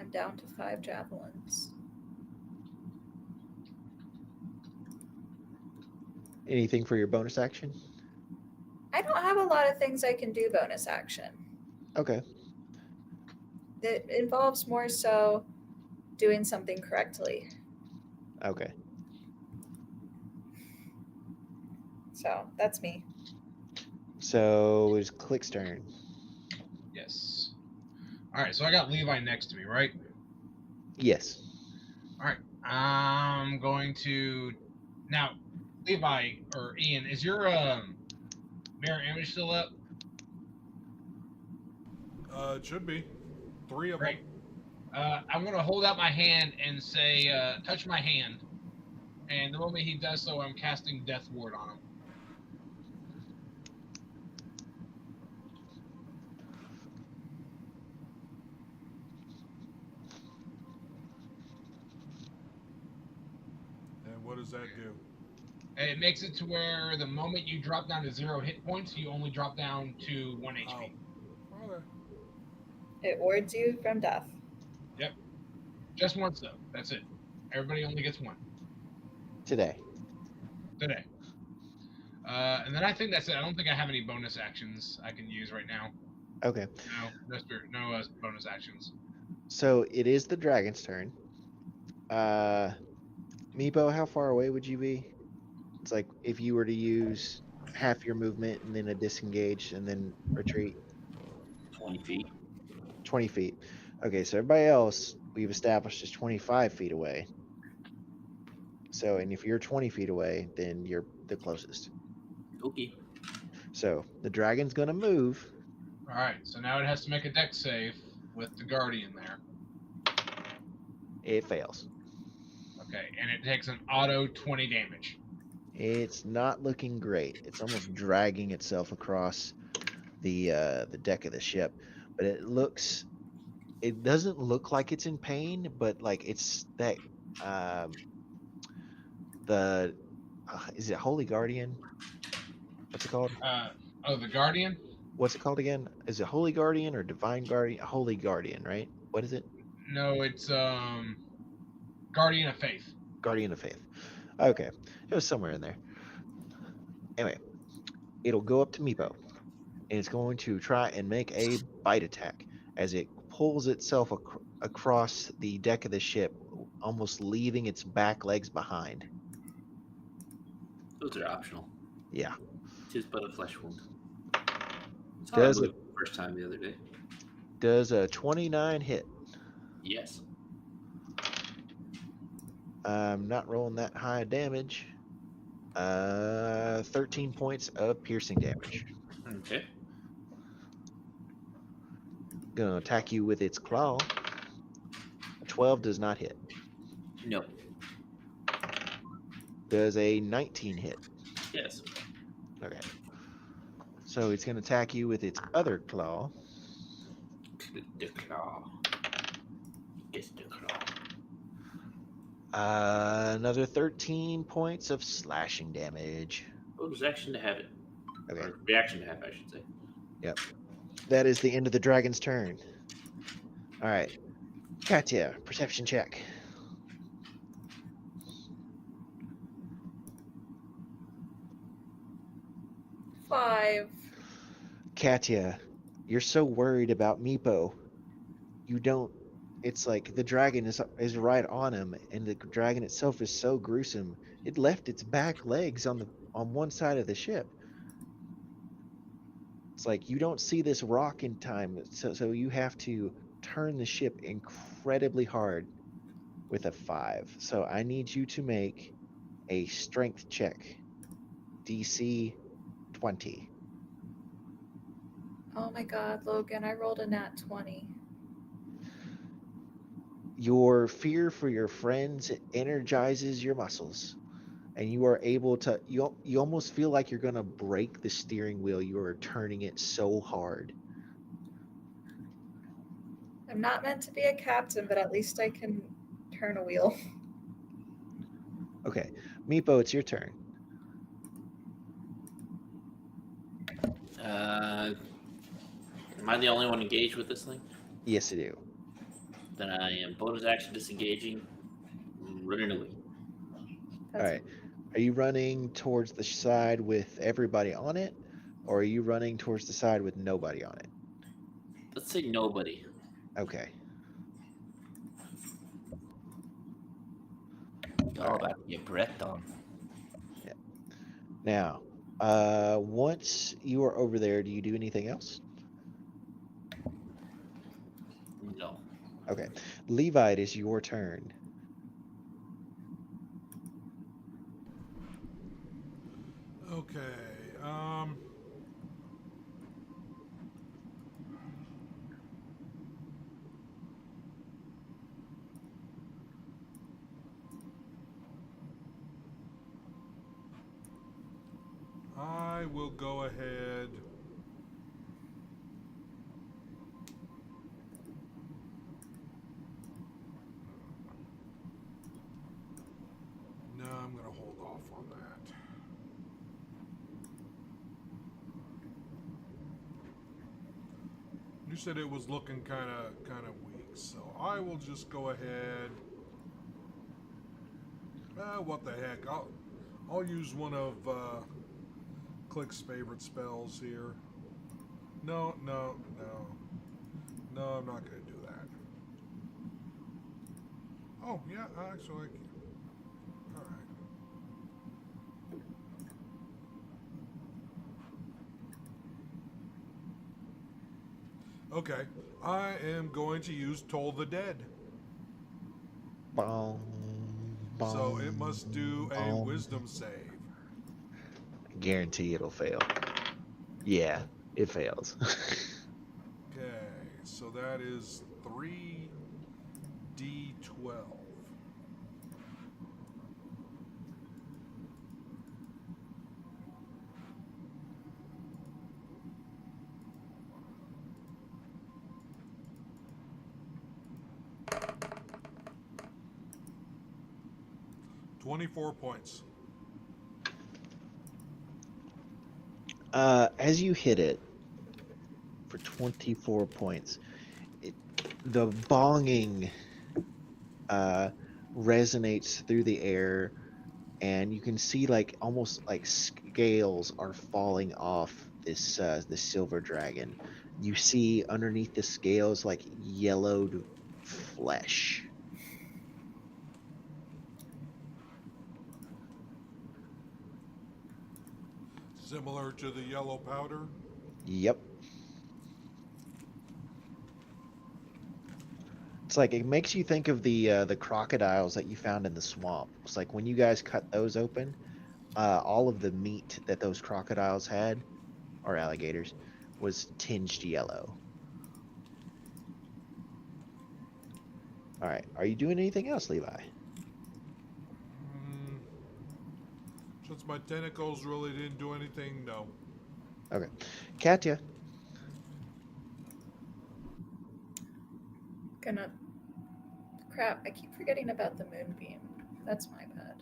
I'm down to 5 javelins. Anything for your bonus action? I don't have a lot of things I can do bonus action. Okay. It involves more so doing something correctly. Okay. So that's me. So it's Click's turn. Yes. All right, so I got Levi next to me, right? Yes. All right. I'm going to now, Levi or Ian, is your mirror image still up? It should be 3 of Great. them. I'm going to hold out my hand and say, touch my hand. And the moment he does so, I'm casting Death Ward on him. And what does that do? And it makes it to where the moment you drop down to 0 hit points, you only drop down to 1 HP. Oh. Okay. It wards you from death. Yep. Just once, though. That's it. Everybody only gets 1. Today. Today. And then I think that's it. I don't think I have any bonus actions I can use right now. Okay. No bonus actions. So it is the dragon's turn. Meepo, how far away would you be? It's like if you were to use half your movement and then a disengage and then retreat. 20 feet. 20 feet. Okay, so everybody else we've established is 25 feet away. So, and if you're 20 feet away, then you're the closest. Okay. So the dragon's gonna move. All right, so now it has to make a dex save with the guardian there. It fails. Okay, and it takes an auto 20 damage. It's not looking great. It's almost dragging itself across the deck of the ship, but it doesn't look like it's in pain, but like it's that is it Holy Guardian? What's it called? The guardian? What's it called again? Is it Holy Guardian or Divine Guardian? Holy Guardian, right? What is it? No, it's Guardian of Faith. Guardian of Faith. Okay, it was somewhere in there. Anyway, it'll go up to Meepo, and it's going to try and make a bite attack as it pulls itself across the deck of the ship, almost leaving its back legs behind. Those are optional. Yeah. Tis but a flesh wound. Does it first time the other day? Does a 29 hit? Yes. I'm not rolling that high damage. 13 points of piercing damage. Okay. Gonna attack you with its claw. A 12 does not hit. No. Does a 19 hit? Yes. Okay. So it's gonna attack you with its other claw. The claw. It's the claw. Another 13 points of slashing damage. Bonus action to have it. Okay. Or reaction to have, I should say. Yep. That is the end of the dragon's turn. All right. Katya, perception check. Five. Katya, you're so worried about Meepo. You don't. It's like the dragon is right on him, and the dragon itself is so gruesome. It left its back legs on one side of the ship. It's like you don't see this rock in time, so you have to turn the ship incredibly hard with a 5. So I need you to make a strength check. DC 20. Oh my god, Logan, I rolled a nat 20. Your fear for your friends energizes your muscles, and you are able to you almost feel like you're going to break the steering wheel. You are turning it so hard. I'm not meant to be a captain, but at least I can turn a wheel. Okay, Meepo, it's your turn. Am I the only one engaged with this thing? Yes, you do. Then I am bonus action disengaging, running away. All right. Are you running towards the side with everybody on it, or are you running towards the side with nobody on it? Let's say nobody. Okay. Y'all All about to get breathed on. Now, once you are over there, do you do anything else? No. Okay. Levi, it is your turn. Okay. I will go ahead. No, I'm going to hold off on that. You said it was looking kind of weak, so I will just go ahead. What the heck? I'll use one of Click's favorite spells here. No, I'm not going to do that. Oh yeah, actually, all right. Okay, I am going to use Toll the Dead. Bong, So bong, it must do a bong. wisdom save. Guarantee it'll fail. Yeah, it fails. Okay, so that is 3d12. $24 points. As you hit it for 24 points, the bonging resonates through the air, and you can see like almost like scales are falling off this silver dragon. You see underneath the scales like yellowed flesh. Similar to the yellow powder. Yep. It's like it makes you think of the crocodiles that you found in the swamp. It's like when you guys cut those open, all of the meat that those crocodiles had, or alligators, was tinged yellow. All right. Are you doing anything else, Levi? Since my tentacles really didn't do anything, no. Okay. Katya. Crap, I keep forgetting about the moonbeam. That's my bad.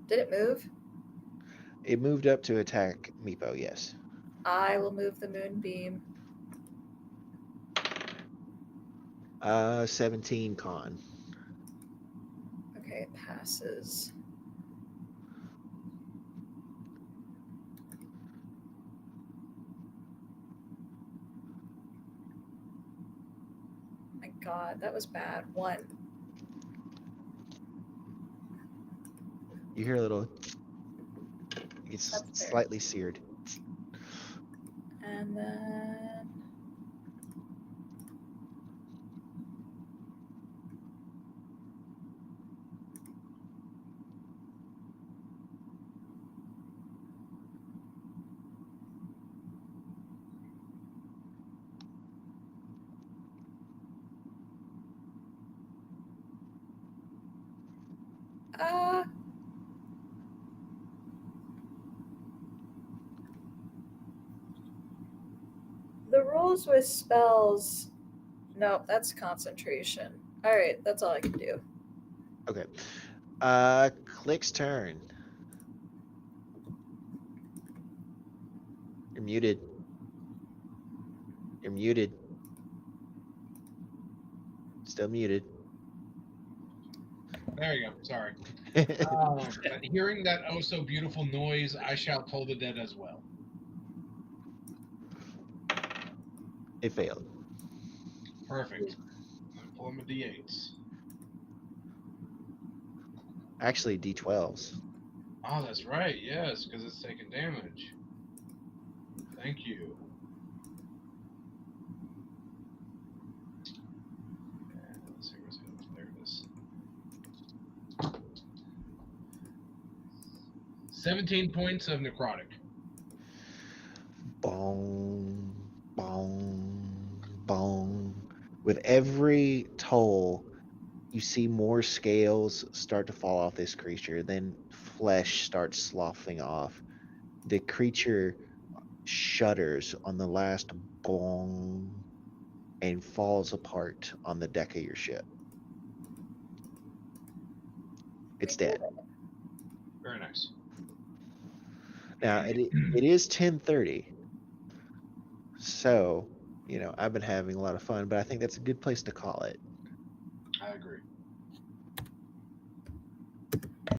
Did it move? It moved up to attack Meepo, yes. I will move the moonbeam. 17 con. Okay, it passes. My god, that was bad. 1. You hear a little. It's That's fair. slightly seared. And then the rules with spells No, that's concentration. All right, that's all I can do. Okay. Click's turn. You're muted. You're muted. Still muted. There you go. Sorry. Hearing that oh so beautiful noise, I shall toll the dead as well. It failed. Perfect. I'm pulling my d8s. Actually, D12s. Oh, that's right. Yes, because it's taking damage. Thank you. And let's see where's it. There it is. 17 points of necrotic. Bong, bong, bong. With every toll, you see more scales start to fall off this creature. Then flesh starts sloughing off. The creature shudders on the last bong and falls apart on the deck of your ship. It's dead. Very nice. Now it is 10:30. So, I've been having a lot of fun, but I think that's a good place to call it. I agree.